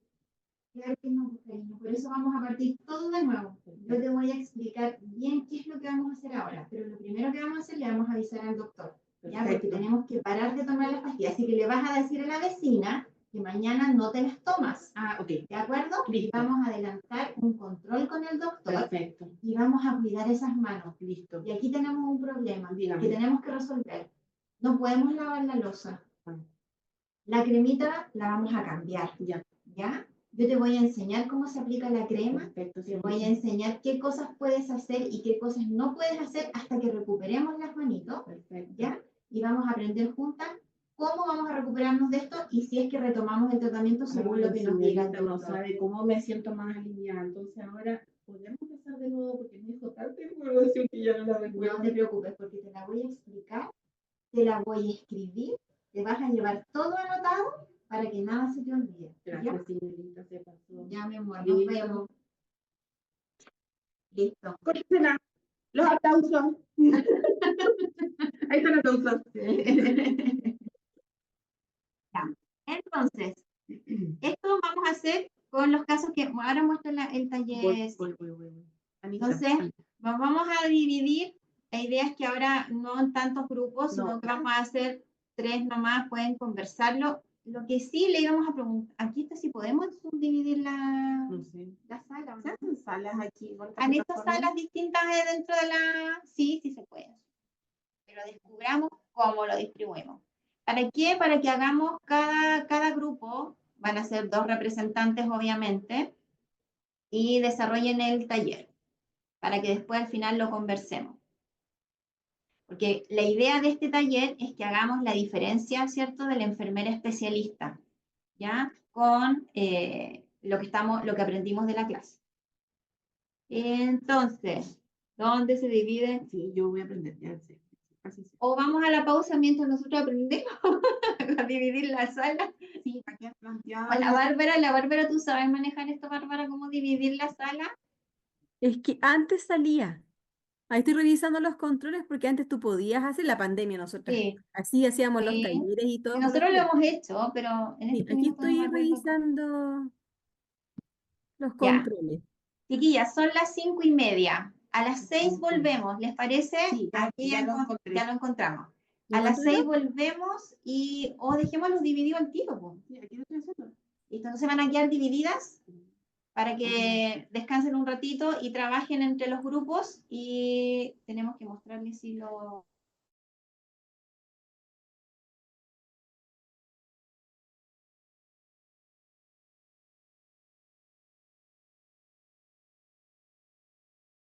Claro que no, cariño. Por eso vamos a partir todo de nuevo. Yo te voy a explicar bien qué es lo que vamos a hacer ahora. Pero lo primero que vamos a hacer, le vamos a avisar al doctor. ¿Ya? Porque tenemos que parar de tomar las pastillas. Así que le vas a decir a la vecina que mañana no te las tomas. Ah, ok. ¿De acuerdo? Listo. Vamos a adelantar un control con el doctor. Perfecto. Y vamos a cuidar esas manos. Listo. Y aquí tenemos un problema. Dígame. Que tenemos que resolver. No podemos lavar la loza. La cremita la vamos a cambiar. Ya. ¿Ya? Yo te voy a enseñar cómo se aplica la crema, Perfecto, te voy a enseñar qué cosas puedes hacer y qué cosas no puedes hacer hasta que recuperemos las manitos, ¿ya? Y vamos a aprender juntas cómo vamos a recuperarnos de esto y si es que retomamos el tratamiento según lo que nos diga el no doctor. sabe cómo me siento más aliviada. Entonces ahora podemos empezar de nuevo porque me dijo tal información que ya no la recuerdo. No te preocupes porque te la voy a explicar, te la voy a escribir, te vas a llevar todo anotado para que nada se te olvide. Gracias, señorita, se pasó. Ya, mi amor, nos Listo. vemos. Listo. Córtela. Los aplausos. Ahí están los aplausos. Ya. Entonces, esto vamos a hacer con los casos que ahora muestro el taller. Voy. Entonces, vamos a dividir. La idea es que ahora no en tantos grupos, sino que vamos a hacer 3 nomás, pueden conversarlo. Lo que sí le íbamos a preguntar, aquí está si podemos subdividir la sala. ¿No? ¿Se hacen salas aquí? ¿Han hecho salas distintas dentro de la...? Sí, sí se puede. Pero descubramos cómo lo distribuimos. ¿Para qué? Para que hagamos cada grupo, van a ser 2 representantes obviamente, y desarrollen el taller, para que después al final lo conversemos. Porque la idea de este taller es que hagamos la diferencia, ¿cierto?, de la enfermera especialista, ¿ya? Con lo que aprendimos de la clase. Entonces, ¿dónde se divide? Sí, yo voy a aprender, ya sé. Así sí. O vamos a la pausa mientras nosotros aprendemos a dividir la sala. Sí, aquí planteado. O la Bárbara, ¿tú sabes manejar esto, Bárbara, cómo dividir la sala? Es que antes salía. Ahí estoy revisando los controles porque antes tú podías hacer la pandemia nosotros. Sí. Así hacíamos los Sí. talleres y todo. Y con los nosotros lo chicos. hemos hecho, pero en Sí, este aquí minuto no me estoy acuerdo. revisando los Ya. controles. Chiquillas, son las 5:30. A las 6 volvemos, ¿les parece? Sí, Aquí ya lo encontré. ya lo encontramos. ¿Lo A las 6 encontraron? volvemos y dejémoslos divididos al tiro, po. Sí, aquí lo estoy haciendo. ¿Listo? Entonces van a quedar divididas para que descansen un ratito y trabajen entre los grupos y tenemos que mostrarles si lo